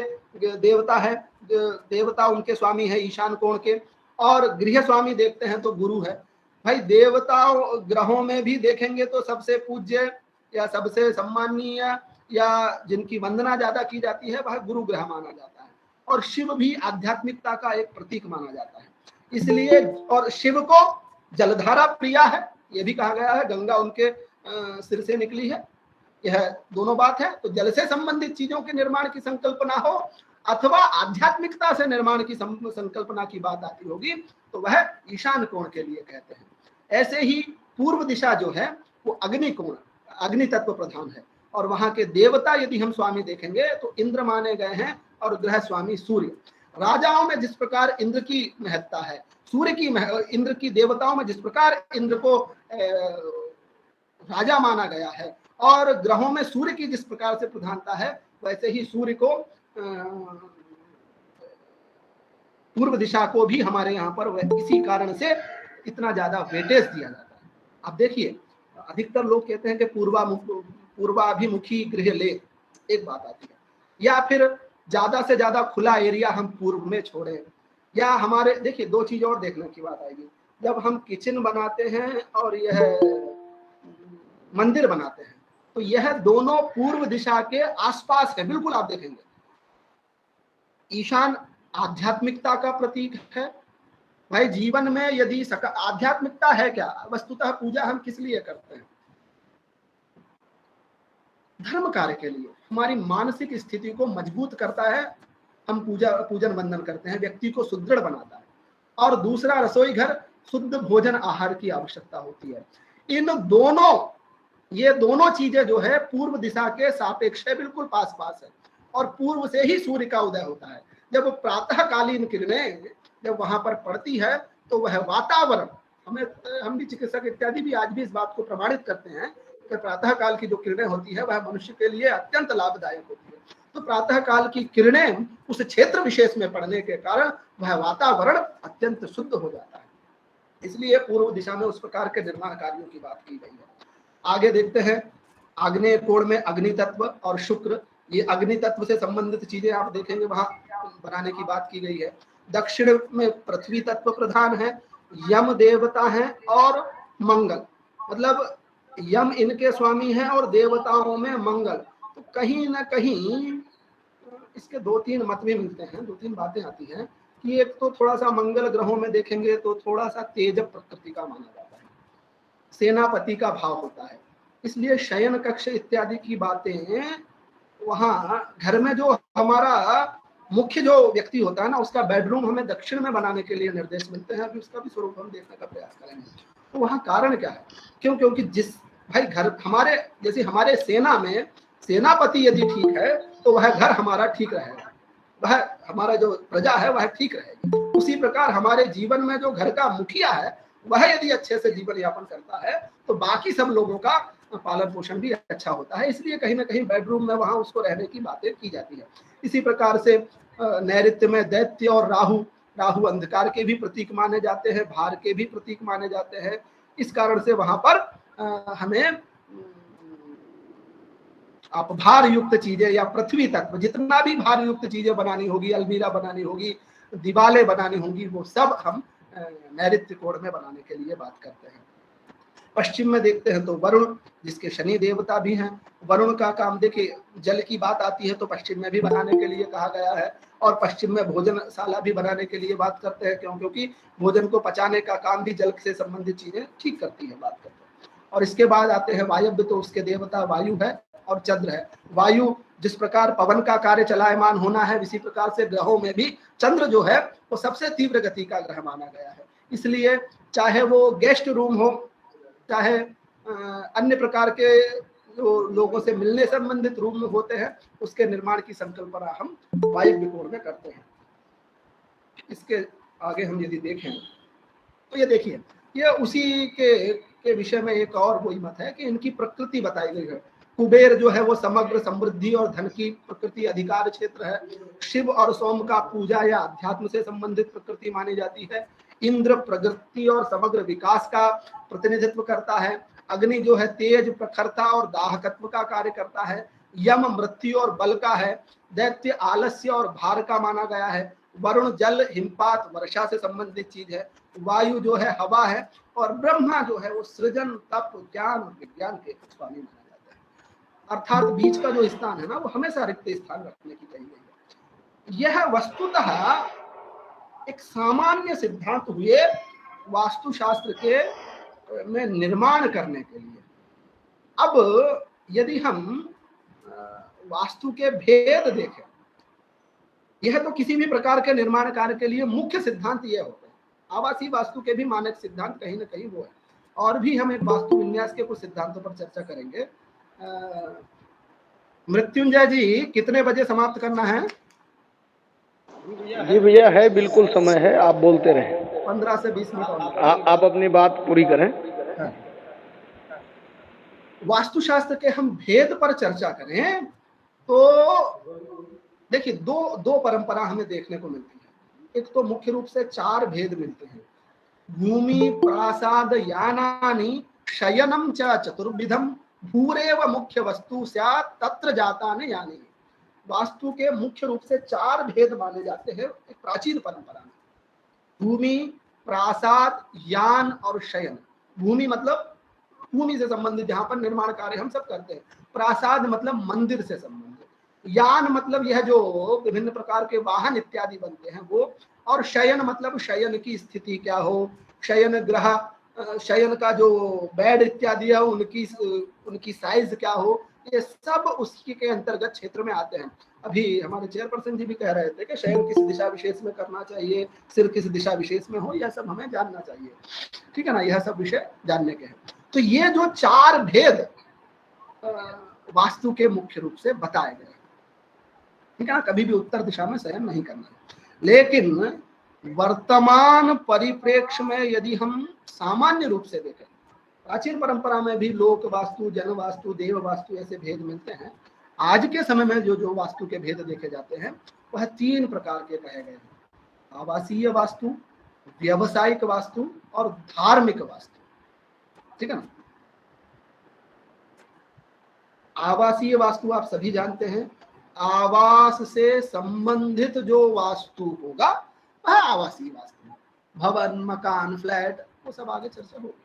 देवता है, देवता उनके स्वामी है ईशान कोण के, और गृह स्वामी देखते हैं तो गुरु है। भाई देवताओं ग्रहों में भी देखेंगे तो सबसे पूज्य या सबसे सम्माननीय या जिनकी वंदना ज्यादा की जाती है वह गुरु ग्रह माना जाता है। और शिव भी आध्यात्मिकता का एक प्रतीक माना जाता है, इसलिए। और शिव को जलधारा प्रिया है, यह भी कहा गया है, गंगा उनके सिर से निकली है। यह दोनों बात है। तो जल से संबंधित चीजों के निर्माण की संकल्पना हो अथवा आध्यात्मिकता से निर्माण की संकल्पना की बात आती होगी तो वह ईशान कोण के लिए कहते हैं। ऐसे ही पूर्व दिशा जो है वो अग्नि कोण, अग्नि तत्व प्रधान है, और वहां के देवता यदि हम स्वामी देखेंगे तो इंद्र माने गए हैं, और ग्रह स्वामी सूर्य। राजाओं में जिस प्रकार इंद्र की महत्ता है, सूर्य की इंद्र की देवताओं में जिस प्रकार इंद्र को राजा माना गया है, और ग्रहों में सूर्य की जिस प्रकार से प्रधानता है, वैसे ही सूर्य को पूर्व दिशा को भी हमारे यहाँ पर इसी कारण से इतना ज्यादा वेटेज दिया जाता है। अब देखिए अधिकतर लोग कहते हैं कि पूर्वाभिमुखी गृह ले, एक बात आती है, या फिर ज्यादा से ज्यादा खुला एरिया हम पूर्व में छोड़ें, या हमारे देखिए दो चीज और देखने की बात आएगी। जब हम किचन बनाते हैं और यह मंदिर बनाते हैं तो यह दोनों पूर्व दिशा के आसपास है, बिल्कुल आप देखेंगे। ईशान आध्यात्मिकता का प्रतीक है। भाई जीवन में यदि आध्यात्मिकता है क्या, वस्तुतः पूजा हम किस लिए करते हैं? धर्म कार्य के लिए, हमारी मानसिक स्थिति को मजबूत करता है। हम पूजन वंदन करते हैं, व्यक्ति को सुदृढ़ बनाता है। और दूसरा, रसोई घर शुद्ध भोजन आहार की आवश्यकता होती है। ये दोनों चीजें जो है पूर्व दिशा के सापेक्ष है, बिल्कुल पास पास है, और पूर्व से ही सूर्य का उदय होता है। जब प्रातःकालीन किरणें जब वहां पर पड़ती है तो वह वातावरण, हम भी चिकित्सक इत्यादि भी आज भी इस बात को प्रमाणित करते हैं कि प्रातःकाल की जो किरणें होती है वह मनुष्य के लिए अत्यंत लाभदायक होती है। तो प्रातःकाल की किरणें उस क्षेत्र विशेष में पड़ने के कारण वह वातावरण अत्यंत शुद्ध हो जाता है। इसलिए पूर्व दिशा में उस प्रकार के निर्माण कार्यों की बात की गई है। आगे देखते हैं, आग्नेय कोण में अग्नि तत्व और शुक्र, ये अग्नि तत्व से संबंधित चीजें आप देखेंगे वहां बनाने की बात की गई है। दक्षिण में पृथ्वी तत्व प्रधान है, यम देवता है और मंगल, मतलब यम इनके स्वामी है और देवताओं में मंगल। तो कहीं ना कहीं इसके दो तीन मत भी मिलते हैं, दो तीन बातें आती हैं कि एक तो थोड़ा सा मंगल ग्रहों में देखेंगे तो थोड़ा सा तेज प्रकृति का माना जाता है, सेनापति का भाव होता है। इसलिए शयन कक्ष इत्यादि की बातें वहां घर में जो हमारा मुख्य जो व्यक्ति होता है ना, उसका बेडरूम हमें दक्षिण में बनाने के लिए निर्देश मिलते हैं। अभी उसका भी स्वरूप हम देखने का प्रयास करेंगे। तो वहां कारण क्या है? क्योंकि जिस भाई घर हमारे, जैसे हमारे सेना में सेनापति यदि ठीक है तो वह घर हमारा ठीक रहेगा, वह हमारा जो प्रजा है वह ठीक रहेगी। उसी प्रकार हमारे जीवन में जो घर का मुखिया है वह यदि अच्छे से जीवन यापन करता है तो बाकी सब लोगों का पालन पोषण भी अच्छा होता है। इसलिए कहीं ना कहीं बेडरूम में वहां उसको रहने की बातें की जाती है। इसी प्रकार से नैऋत्य में दैत्य और राहु, राहु अंधकार के भी प्रतीक माने जाते हैं, भार के भी प्रतीक माने जाते हैं। इस कारण से वहां पर हमें आप भार युक्त चीजें या पृथ्वी तत्व जितना भी भार युक्त चीजें बनानी होगी, अलमीरा बनानी होगी, दीवारें बनानी होंगी, वो सब हम नैऋत्य कोण में बनाने के लिए बात करते हैं। पश्चिम में देखते हैं तो वरुण, जिसके शनि देवता भी हैं, वरुण का काम, देखिए जल की बात आती है तो पश्चिम में भी बनाने के लिए कहा गया है, और पश्चिम में भोजनशाला भी बनाने के लिए बात करते हैं, क्यों? क्योंकि भोजन को पचाने का काम भी जल से संबंधित चीजें ठीक करती है, बात करते हैं। और इसके बाद आते हैं वायव्य, तो उसके देवता वायु है और चंद्र है। वायु जिस प्रकार पवन का कार्य चलायमान होना है, इसी प्रकार से ग्रहों में भी चंद्र जो है वो सबसे तीव्र गति का ग्रह माना गया है। इसलिए चाहे वो गेस्ट रूम हो, चाहे अन्य प्रकार के जो लोगों से मिलने संबंधित रूम में होते हैं, उसके निर्माण की संकल्पना हम वायव्य कोण में करते हैं। इसके आगे हम यदि देखें तो ये देखिए, ये उसी के विषय में एक और वही मत है कि इनकी प्रकृति बताई गई है। कुबेर जो है वो समग्र समृद्धि और धन की प्रकृति अधिकार क्षेत्र है। शिव और सोम का पूजा या अध्यात्म से संबंधित प्रकृति मानी जाती है। इंद्र प्रगति और समग्र विकास का प्रतिनिधित्व करता है। अग्नि जो है तेज, प्रखरता और दाहकत्व का कार्य करता है। यम मृत्यु और बल का है। दैत्य आलस्य और भार का माना गया है। वरुण जल, हिमपात, वर्षा से संबंधित चीज है। वायु जो है हवा है, और ब्रह्मा जो है वो सृजन, तप, ज्ञान और विज्ञान के स्वामी माना जाता है। अर्थात बीच का जो स्थान है ना, वो हमेशा रिक्त स्थान रखने की कही गई है। यह वस्तुतः एक सामान्य सिद्धांत हुए वास्तुशास्त्र के में निर्माण करने के लिए। अब यदि हम वास्तु के भेद देखें, यह तो किसी भी प्रकार के निर्माण कार्य के लिए मुख्य सिद्धांत यह होता है। आवासीय वास्तु के भी मानक सिद्धांत कहीं ना कहीं वो है, और भी हम एक वास्तु विन्यास के कुछ सिद्धांतों पर चर्चा करेंगे। मृत्युंजय जी, कितने बजे समाप्त करना है? जी भैया, है बिल्कुल समय है, आप बोलते रहें। 15 से 20 मिनट और। आप अपनी बात पूरी करें। वास्तुशास्त्र के हम भेद पर चर्चा करें तो देखिए, दो परंपरा हमें देखने को मिलती है। एक तो मुख्य रूप से 4 भेद मिलते हैं। भूमि प्रासाद यानानि शयनम च चतुर्विधम भूरेव मुख्य वस्तु स्यात् तत्र जातानि यानि। वास्तु के मुख्य रूप से 4 भेद माने जाते हैं एक प्राचीन परंपरा में। भूमि, प्रासाद, यान और शयन। भूमि मतलब भूमि से संबंधित, जहां पर निर्माण कार्य हम सब करते हैं। प्रासाद मतलब मंदिर से संबंधित। यान मतलब यह जो विभिन्न प्रकार के वाहन इत्यादि बनते हैं वो। और शयन मतलब शयन की स्थिति क्या हो, शयन ग्रह, शयन का जो बेड इत्यादि है उनकी साइज क्या हो, ये सब उसकी के अंतर्गत क्षेत्र में आते हैं। अभी हमारे चेयरपर्सन जी भी कह रहे थे कि शयन किस दिशा विशेष में करना चाहिए, सिर किस दिशा विशेष में हो, यह सब हमें जानना चाहिए। ठीक है ना, यह सब विषय जानने के हैं। तो ये जो 4 भेद वास्तु के मुख्य रूप से बताए गए, ठीक है ना। कभी भी उत्तर दिशा में शयन नहीं करना है। लेकिन वर्तमान परिप्रेक्ष्य में यदि हम सामान्य रूप से देखें, प्राचीन परंपरा में भी लोक वास्तु, जन वास्तु, देव वास्तु ऐसे भेद मिलते हैं। आज के समय में जो वास्तु के भेद देखे जाते हैं वह 3 प्रकार के कहे गए हैं। आवासीय वास्तु, व्यावसायिक वास्तु और धार्मिक वास्तु। ठीक है ना। आवासीय वास्तु आप सभी जानते हैं, आवास से संबंधित जो वास्तु होगा वह आवासीय वास्तु है। भवन, मकान, फ्लैट, वो सब आगे चर्चा होगी।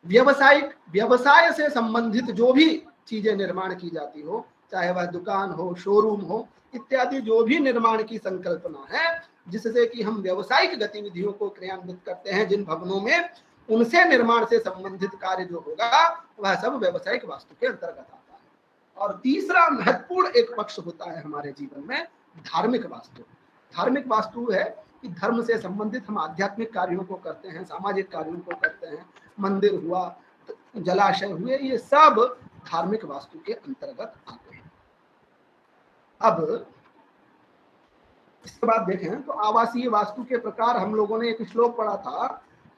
व्यावसायिक, व्यवसाय से संबंधित जो भी चीजें निर्माण की जाती हो, चाहे वह दुकान हो, शोरूम हो इत्यादि, जो भी निर्माण की संकल्पना है जिससे कि हम व्यावसायिक गतिविधियों को क्रियान्वित करते हैं जिन भवनों में, उनसे निर्माण से संबंधित कार्य जो होगा वह सब व्यावसायिक वास्तु के अंतर्गत आता है। और तीसरा महत्वपूर्ण एक पक्ष होता है हमारे जीवन में, धार्मिक वास्तु। धार्मिक वास्तु है कि धर्म से संबंधित हम आध्यात्मिक कार्यों को करते हैं, सामाजिक कार्यों को करते हैं, मंदिर हुआ, जलाशय हुए, ये सब धार्मिक वास्तु के अंतर्गत आते हैं। अब इसके बाद देखें तो आवासीय वास्तु के प्रकार हम लोगों ने एक श्लोक पढ़ा था,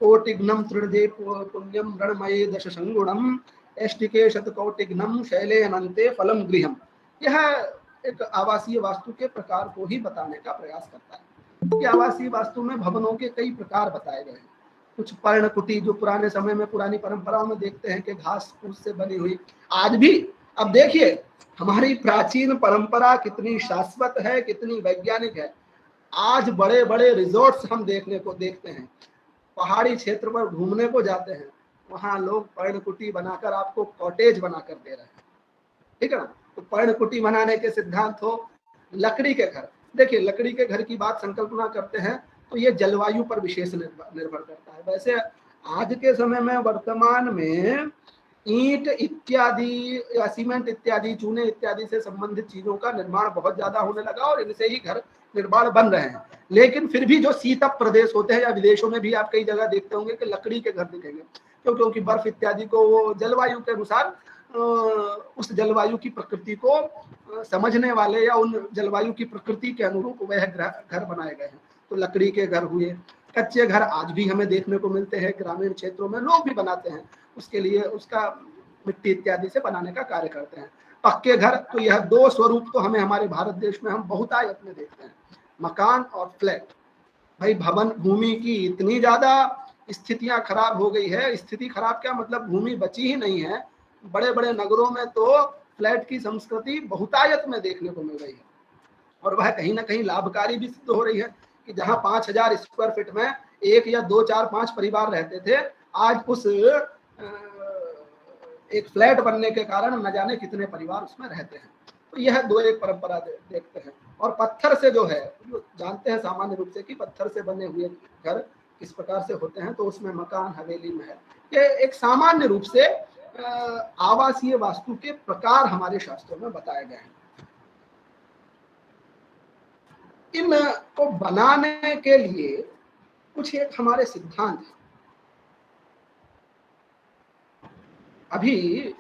कोटिघ्नम तृणदे पुण्यम रणमये दश संगुणम एष्टिके शतकोटिघ्नम शैले अनंते फलम गृहम। यह एक आवासीय वास्तु के प्रकार को ही बताने का प्रयास करता है। कि आवासीय वास्तु में भवनों के कई प्रकार बताए गए हैं। कुछ पर्णकुटी, जो पुराने समय में पुरानी परंपराओं में देखते हैं कि घास फूस से बनी हुई, आज भी। अब देखिए हमारी प्राचीन परंपरा कितनी शाश्वत है, कितनी वैज्ञानिक है। आज बड़े बड़े रिजॉर्ट्स हम देखने को देखते हैं, पहाड़ी क्षेत्र पर घूमने को जाते हैं, वहां लोग पर्णकुटी बनाकर आपको कॉटेज बनाकर दे रहे हैं, ठीक है ना। तो पर्णकुटी बनाने के सिद्धांत हो, लकड़ी के घर, देखिए लकड़ी के घर की बात संकल्पना करते हैं तो ये जलवायु पर विशेष निर्भर करता है। वैसे आज के समय में वर्तमान में ईंट इत्यादि या सीमेंट इत्यादि, चूने इत्यादि से संबंधित चीजों का निर्माण बहुत ज्यादा होने लगा और इनसे ही घर निर्माण बन रहे हैं। लेकिन फिर भी जो शीतप प्रदेश होते हैं, या विदेशों में भी आप कई जगह देखते होंगे कि लकड़ी के घर दिखेंगे, क्योंकि बर्फ इत्यादि को वो जलवायु के अनुसार उस जलवायु की प्रकृति को समझने वाले या उन जलवायु की प्रकृति के अनुरूप वह घर बनाए गए हैं। तो लकड़ी के घर हुए। कच्चे घर आज भी हमें देखने को मिलते हैं, ग्रामीण क्षेत्रों में लोग भी बनाते हैं, उसके लिए उसका मिट्टी इत्यादि से बनाने का कार्य करते हैं। पक्के घर, तो यह दो स्वरूप तो हमें हमारे भारत देश में हम बहुतायत में देखते हैं, मकान और फ्लैट। भाई भवन भूमि की इतनी ज्यादा स्थितियां खराब हो गई है, स्थिति खराब क्या मतलब भूमि बची ही नहीं है। बड़े बड़े नगरों में तो फ्लैट की संस्कृति बहुतायत में देखने को मिल रही है, और वह कहीं ना कहीं लाभकारी भी सिद्ध हो रही है कि जहां 5000 स्क्वायर फीट में 1 या 2, 4, 5 परिवार रहते थे, आज उस एक फ्लैट बनने के कारण न जाने कितने परिवार उसमें रहते हैं। तो यह दो एक परंपरा देखते हैं। और पत्थर से जो है, जो जानते हैं सामान्य रूप से कि पत्थर से बने हुए घर किस प्रकार से होते हैं, तो उसमें मकान, हवेली, महल, ये एक सामान्य रूप से आवासीय वास्तु के प्रकार हमारे शास्त्रों में बताए गए हैं। इनको बनाने के लिए कुछ एक हमारे सिद्धांत है। अभी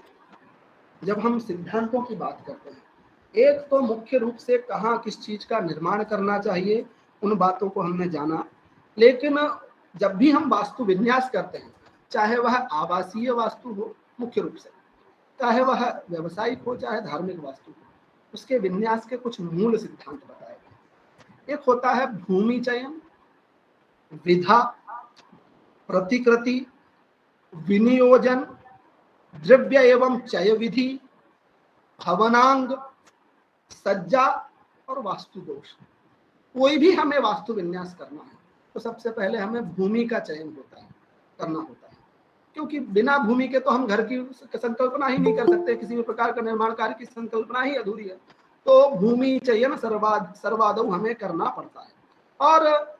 जब हम सिद्धांतों की बात करते हैं, एक तो मुख्य रूप से कहाँ किस चीज का निर्माण करना चाहिए, उन बातों को हमने जाना। लेकिन जब भी हम वास्तु विन्यास करते हैं, चाहे वह आवासीय वास्तु हो मुख्य रूप से, चाहे वह व्यवसायिक हो, चाहे धार्मिक वास्तु हो, उसके विन्यास के कुछ मूल सिद्धांत बताए गए। एक होता है भूमि चयन, विधा, प्रतिकृति, विनियोजन, द्रव्य एवं चय विधि, भवनांग, सज्जा और वास्तु दोष। कोई भी हमें वास्तु विन्यास करना है तो सबसे पहले हमें भूमि का चयन करना होता है, क्योंकि बिना भूमि के तो हम घर की संकल्पना ही नहीं कर सकते, किसी भी प्रकार का निर्माण कार्य की संकल्पना ही अधूरी है। तो भूमि चयन सर्वादौ हमें करना पड़ता है। और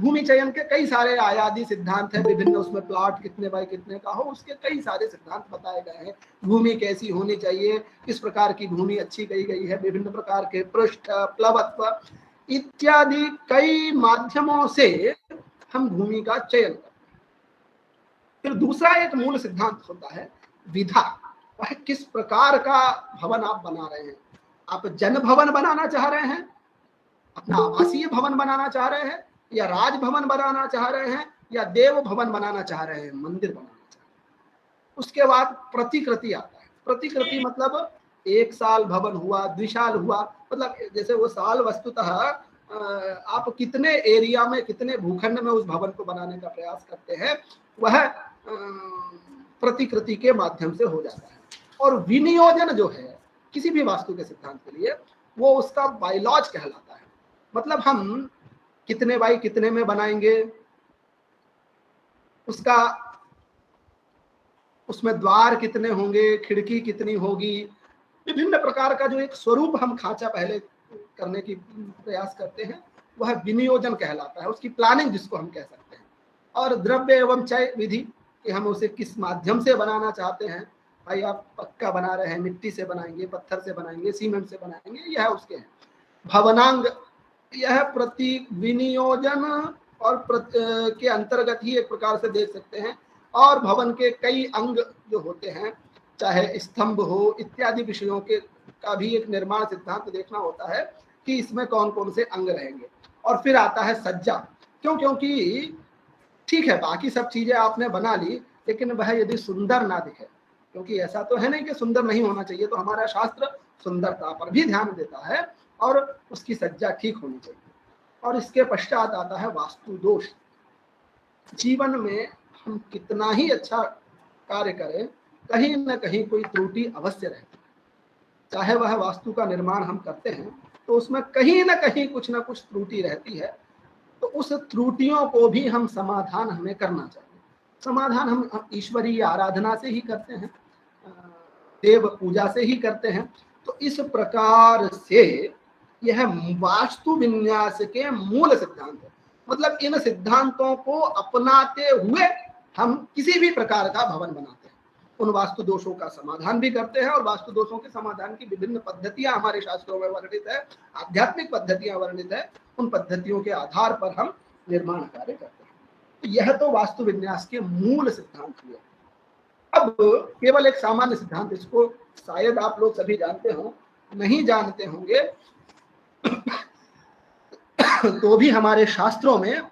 भूमि चयन के कई सारे आयादी सिद्धांत हैं, विभिन्न, उसमें प्लॉट कितने बाय कितने का हो, उसके कई सारे सिद्धांत बताए गए हैं। भूमि कैसी होनी चाहिए, किस प्रकार की भूमि अच्छी कही गई है, विभिन्न प्रकार के पृष्ठ, प्लवत्व इत्यादि कई माध्यमों से हम भूमि का चयन करते हैं। फिर दूसरा एक मूल सिद्धांत होता है विधा। वह किस प्रकार का भवन आप बना रहे हैं, आप जन भवन बनाना चाह रहे हैं, अपना आवासीय भवन बनाना चाह रहे हैं, या राजभवन बनाना चाह रहे हैं, या देव भवन बनाना चाह रहे हैं, मंदिर बनाना चाह रहे हैं। उसके बाद प्रतिकृति आता है। प्रतिकृति मतलब 1 साल भवन हुआ, 2 साल हुआ, मतलब जैसे वो साल वस्तुतः आप कितने एरिया में, कितने भूखंड में उस भवन को बनाने का प्रयास करते हैं, वह प्रतिकृति के माध्यम से हो जाता है। और विनियोजन जो है किसी भी वास्तु के सिद्धांत के लिए, वो उसका बायलॉज कहलाता है। मतलब हम कितने बाई कितने में बनाएंगे, उसमें द्वार कितने होंगे, खिड़की कितनी होगी, विभिन्न प्रकार का जो एक स्वरूप हम खांचा पहले करने की प्रयास करते हैं, वह विनियोजन कहलाता है, उसकी प्लानिंग जिसको हम कह सकते हैं। और द्रव्य एवं चय विधि, कि हम उसे किस माध्यम से बनाना चाहते हैं। भाई आप पक्का बना रहे हैं, मिट्टी से बनाएंगे, पत्थर से बनाएंगे, सीमेंट से बनाएंगे, यह उसके हैं। भवनांग, यह प्रति विनियोजन और के अंतर्गत ही एक प्रकार से देख सकते हैं। और भवन के कई अंग जो होते हैं, चाहे स्तंभ हो इत्यादि विषयों के का भी एक निर्माण सिद्धांत देखना होता है कि इसमें कौन कौन से अंग रहेंगे। और फिर आता है सज्जा। क्योंकि ठीक है बाकी सब चीजें आपने बना ली, लेकिन वह यदि सुंदर ना दिखे, क्योंकि ऐसा तो है नहीं कि सुंदर नहीं होना चाहिए, तो हमारा शास्त्र सुंदरता पर भी ध्यान देता है और उसकी सज्जा ठीक होनी चाहिए। और इसके पश्चात आता है वास्तु दोष। जीवन में हम कितना ही अच्छा कार्य करें, कहीं न कहीं कोई त्रुटि अवश्य रहती है। चाहे वह वास्तु का निर्माण हम करते हैं तो उसमें कहीं न कहीं कुछ न कुछ त्रुटि रहती है, तो उस त्रुटियों को भी हम समाधान हमें करना चाहिए। समाधान हम ईश्वरीय आराधना से ही करते हैं, देव पूजा से ही करते हैं। तो इस प्रकार से यह वास्तु विन्यास के मूल सिद्धांत है। मतलब इन सिद्धांतों को अपनाते हुए हम किसी भी प्रकार का भवन बनाते हैं, उन वास्तु दोषों का समाधान भी करते हैं, और वास्तु दोषों के समाधान की विभिन्न पद्धतियां हमारे शास्त्रों में वर्णित है, आध्यात्मिक पद्धतियां वर्णित है। उन पद्धतियों के आधार पर हम निर्माण कार्य करते हैं। तो यह तो वास्तु विन्यास के मूल सिद्धांत हुए। अब केवल एक सामान्य सिद्धांत, इसको शायद आप लोग सभी जानते हो, नहीं जानते होंगे तो भी हमारे शास्त्रों में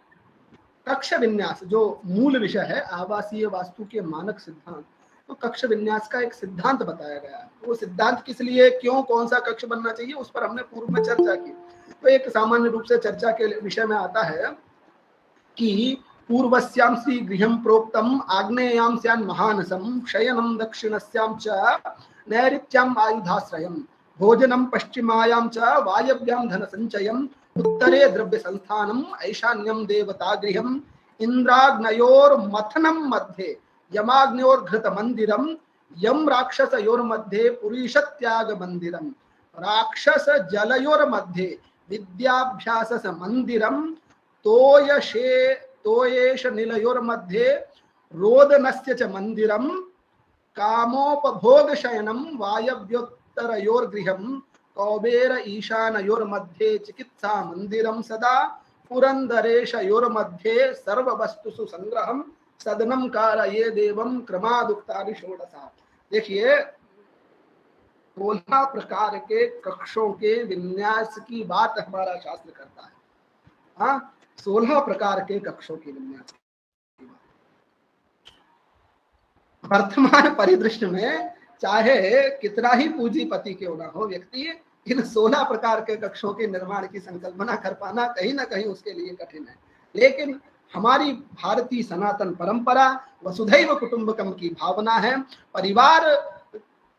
कक्ष विन्यास जो मूल विषय है, आवासीय वास्तु के मानक सिद्धांत, तो कक्ष विन्यास का एक सिद्धांत बताया गया है। वो सिद्धांत किस लिए, क्यों, कौन सा कक्ष बनना चाहिए, उस पर हमने पूर्व में चर्चा की। तो एक सामान्य रूप से चर्चा के विषय में आता है कि पूर्वस्याम श्री गृहं प्रोक्तम आग्नेयाम स्यान् महानसम शयनम दक्षिणस्याम च नैऋत्याम आयुधाश्रयम भोजनम पश्चिमायाम च वायव्याम धन संचयम उत्तरे द्रव्य संस्थानम ऐशान्यम देवता गृहम इंद्राग्नयोर मथनम मध्ये यमाग्नयोर घृत मंदिरम यम राक्षसयोर मध्ये पुरीशत्याग मंदिरम राक्षस जलयोर मध्ये विद्याभ्यास मंदिरम तोयेश निलयोर मध्ये रोदनस्य च मंदिरम कामोपभोग शयनम वायव्योत्तरयोर गृहम कौबेर ईशानयोर मध्ये चिकित्सा मंदिरम सदा पुरंदरेशयोर मध्ये सर्व वस्तुसु संग्रहम सदनम कारये देवम क्रमादुक्तानि षोडशा। देखिए 16 प्रकार के कक्षों के विन्यास की बात हमारा शास्त्र करता है। हाँ, 16 प्रकार के कक्षों की विन्यास की बात। वर्तमान परिदृश्य में चाहे कितना ही पूंजीपति क्यों ना हो व्यक्ति, इन 16 प्रकार के कक्षों के निर्माण की संकल्पना कर पाना कहीं ना कहीं उसके लिए कठिन है। लेकिन हमारी भारतीय सनातन परंपरा वसुधैव कुटुंबकम की भावना है, परिवार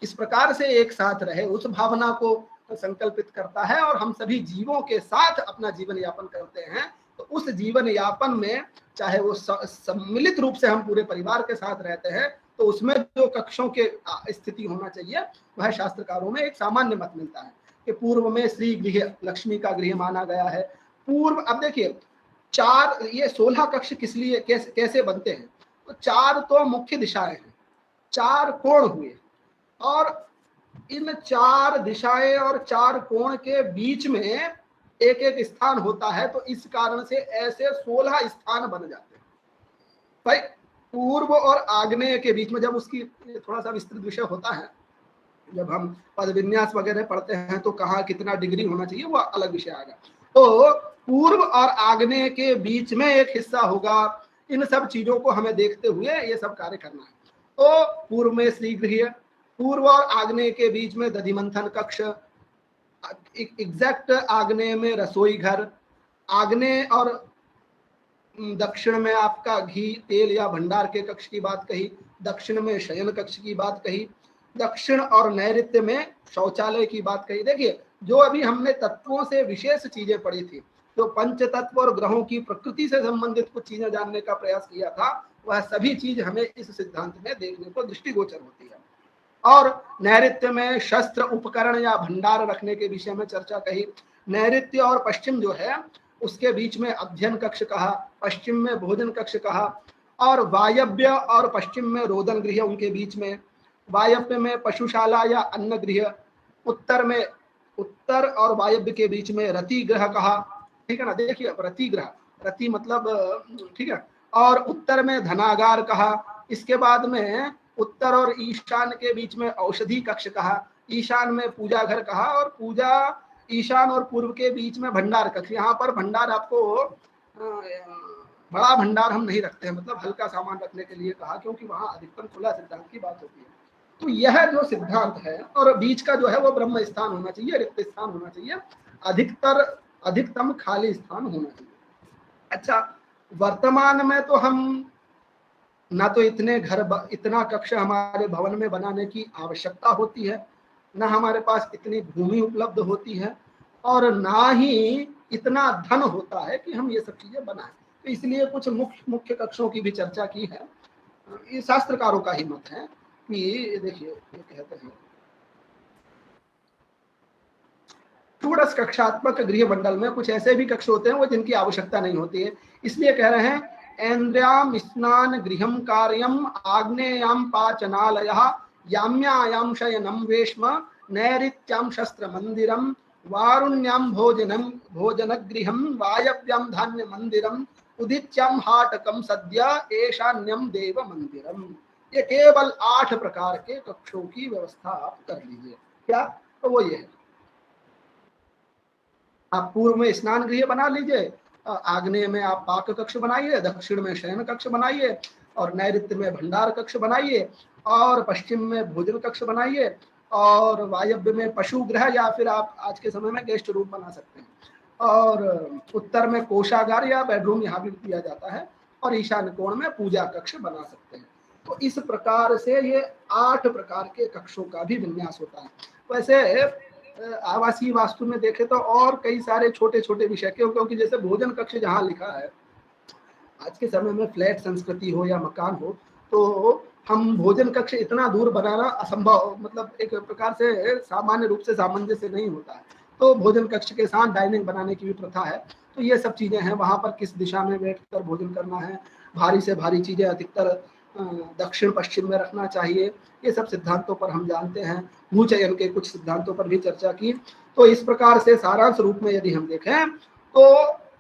किस प्रकार से एक साथ रहे उस भावना को संकल्पित करता है, और हम सभी जीवों के साथ अपना जीवन यापन करते हैं। तो उस जीवन यापन में चाहे वो सम्मिलित रूप से हम पूरे परिवार के साथ रहते हैं, तो उसमें जो कक्षों के स्थिति होना चाहिए वह शास्त्रकारों में एक सामान्य मत मिलता है कि पूर्व में श्री गृह लक्ष्मी का गृह माना गया है। पूर्व, अब देखिए 4 ये 16 कक्ष किस लिए कैसे बनते हैं, तो 4 तो मुख्य दिशाएं हैं, 4 कोण हुए, और इन 4 दिशाएं और 4 कोण के बीच में एक एक स्थान होता है। तो इस कारण से ऐसे 16 स्थान बन जाते हैं। भाई पूर्व और आग्नेय के बीच में, जब उसकी थोड़ा सा विस्तृत विषय होता है, जब हम पद विन्यास वगैरह पढ़ते हैं तो कहाँ कितना डिग्री होना चाहिए वो अलग विषय आएगा। तो पूर्व और आग्नेय के बीच में एक हिस्सा होगा, इन सब चीजों को हमें देखते हुए ये सब कार्य करना है। तो पूर्व में श्री गृह, पूर्व और आग्नेय के बीच में दधिमंथन कक्ष, एग्जैक्ट आग्नेय में रसोई घर, आग्नेय और दक्षिण में आपका घी तेल या भंडार के कक्ष की बात कही, दक्षिण में शयन कक्ष की बात कही, दक्षिण और नैऋत्य में शौचालय की बात कही। देखिए जो अभी हमने तत्वों से विशेष चीजें पढ़ी थी, जो पंच तत्व और ग्रहों की प्रकृति से संबंधित कुछ चीजें जानने का प्रयास किया था, वह सभी चीज हमें इस सिद्धांत में देखने को दृष्टिगोचर होती है। और नैऋत्य में शस्त्र उपकरण या भंडार रखने के विषय में चर्चा कही। नैऋत्य और पश्चिम जो है उसके बीच में अध्ययन कक्ष कहा, पश्चिम में भोजन कक्ष कहा, और वायव्य और पश्चिम में रोदन गृह, उनके बीच में वायव्य में पशुशाला या अन्न गृह, उत्तर में उत्तर और वायव्य के बीच में रति ग्रह कहा, ठीक है ना। देखिए रति ग्रह, रति मतलब ठीक है, और उत्तर में धनागार कहा। इसके बाद में उत्तर और ईशान के बीच में औषधि कक्ष कहा, ईशान में पूजा घर कहा, और पूजा ईशान और पूर्व के बीच में भंडार कक्ष। यहाँ पर भंडार आपको बड़ा भंडार हम नहीं रखते हैं, मतलब हल्का सामान रखने के लिए कहा, क्योंकि वहाँ अधिकतम खुला सिद्धांत की बात होती है। तो यह जो सिद्धांत है, और बीच का जो है वो ब्रह्म स्थान होना चाहिए, रिक्त स्थान होना चाहिए। अधिकतर अधिकतम खाली स्थान होना चाहिए। अच्छा, वर्तमान में तो हम ना तो इतना कक्ष हमारे भवन में बनाने की आवश्यकता होती है, ना हमारे पास इतनी भूमि उपलब्ध होती है, और ना ही इतना धन होता है कि हम ये सब चीजें बनाएं। तो इसलिए कुछ मुख्य कक्षों की भी चर्चा की है। ये शास्त्रकारों का ही मत है कि देखिए, ये कहते हैं षोडश कक्षात्मक गृह मंडल में कुछ ऐसे भी कक्ष होते हैं वो जिनकी आवश्यकता नहीं होती है। इसलिए कह रहे हैं ऐन्द्रियाम स्नान गृहम कार्यम आग्नेयाम पाचनालयः याम्यायाम शयनम वेश्म नैऋत्याम शस्त्र मंदिरम वारुण्याम भोजन गृहम वायव्याम धान्य मंदिरम उदित्याम हाटकम सद्य ईशान्यम देव मंदिरम। ये केवल 8 प्रकार के कक्षों की व्यवस्था आप कर लीजिए। क्या? तो वो ये है, आप पूर्व में स्नान गृह बना लीजिए, आग्नेय में आप पाक कक्ष बनाइए, दक्षिण में शयन कक्ष बनाइए, और नैऋत्य में भंडार कक्ष बनाइए, और पश्चिम में भोजन कक्ष बनाइए, और वायव्य में पशु गृह या फिर आप आज के समय में गेस्ट रूम बना सकते हैं, और उत्तर में कोषागार या बेडरूम यहाँ भी दिया जाता है, और ईशान्य कोण में पूजा कक्ष बना सकते हैं। तो इस प्रकार से ये 8 प्रकार के कक्षों का भी विन्यास होता है। वैसे आवासीय वास्तु में देखे तो और कई सारे छोटे छोटे विषय, क्योंकि जैसे भोजन कक्ष जहाँ लिखा है, आज के समय में फ्लैट संस्कृति हो या मकान हो, तो हम भोजन कक्ष इतना दूर बनाना असंभव, मतलब एक प्रकार से सामान्य रूप से सामंजस्य नहीं होता है। तो भोजन कक्ष के साथ डाइनिंग बनाने की भी प्रथा है। तो ये सब चीजें हैं, वहां पर किस दिशा में बैठकर भोजन करना है, भारी से भारी चीजें अधिकतर दक्षिण पश्चिम में रखना चाहिए, ये सब सिद्धांतों पर हम जानते हैं। भूचयन के कुछ सिद्धांतों पर भी चर्चा की। तो इस प्रकार से सारांश रूप में यदि हम देखें तो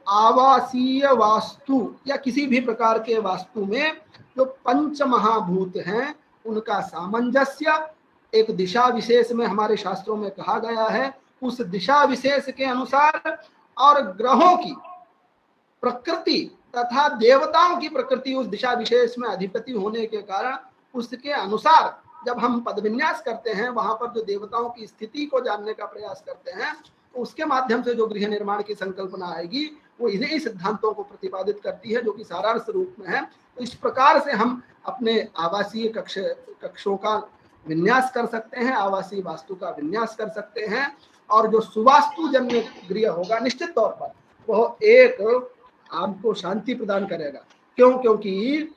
आवासीय वास्तु या किसी भी प्रकार के वास्तु में जो 5 महाभूत हैं उनका सामंजस्य एक दिशा विशेष में हमारे शास्त्रों में कहा गया है। उस दिशा विशेष के अनुसार और ग्रहों की प्रकृति तथा देवताओं की प्रकृति उस दिशा विशेष में अधिपति होने के कारण उसके अनुसार जब हम पद विन्यास करते हैं, वहां पर जो देवताओं की स्थिति को जानने का प्रयास करते हैं, तो उसके माध्यम से जो गृह निर्माण की संकल्पना आएगी वो इन्हीं सिद्धांतों को प्रतिपादित करती है, जो कि सारांश रूप में है। तो इस प्रकार से हम अपने आवासीय कक्षों का विन्यास कर सकते हैं, आवासीय वास्तु का विन्यास कर सकते हैं, और जो सुवास्तु जन्य गृह होगा निश्चित तौर पर वह एक आपको शांति प्रदान करेगा। क्यों? क्योंकि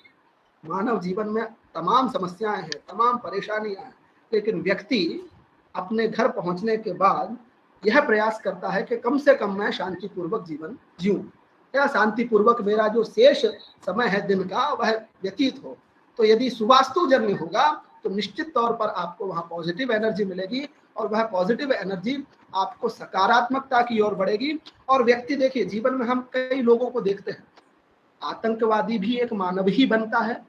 मानव जीवन में तमाम समस्याएं हैं, तमाम परेशानियां हैं, लेकिन व्यक्ति अपने घर पहुंचने के बाद यह प्रयास करता है कि कम से कम मैं शांतिपूर्वक जीवन जीऊं, या शांतिपूर्वक मेरा जो शेष समय है दिन का वह व्यतीत हो। तो यदि सुवास्तु जन्य होगा तो निश्चित तौर पर आपको वहां पॉजिटिव एनर्जी मिलेगी, और वह पॉजिटिव एनर्जी आपको सकारात्मकता की ओर बढ़ेगी। और व्यक्ति, देखिए जीवन में हम कई लोगों को देखते हैं, आतंकवादी भी एक मानव ही बनता है,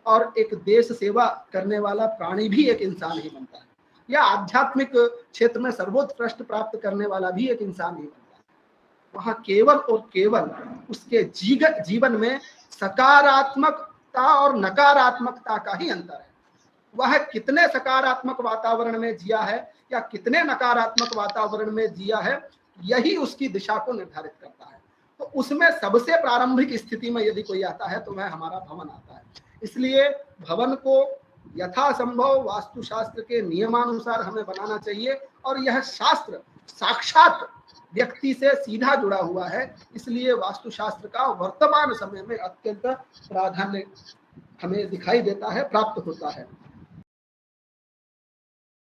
और एक देश सेवा करने वाला प्राणी भी एक इंसान ही बनता है, या आध्यात्मिक क्षेत्र में सर्वोत्कृष्ट प्राप्त करने वाला भी एक इंसान ही बनता है। वहां केवल और केवल उसके जीवन में सकारात्मकता और नकारात्मकता का ही अंतर है। वह कितने सकारात्मक वातावरण में जिया है या कितने नकारात्मक वातावरण में जिया है, यही उसकी दिशा को निर्धारित करता है। तो उसमें सबसे प्रारंभिक स्थिति में यदि कोई आता है तो वह हमारा भवन आता है। इसलिए भवन को यथासंभव वास्तुशास्त्र के नियमानुसार हमें बनाना चाहिए, और यह शास्त्र साक्षात व्यक्ति से सीधा जुड़ा हुआ है। इसलिए वास्तुशास्त्र का वर्तमान समय में अत्यंत प्राधान्य हमें दिखाई देता है, प्राप्त होता है।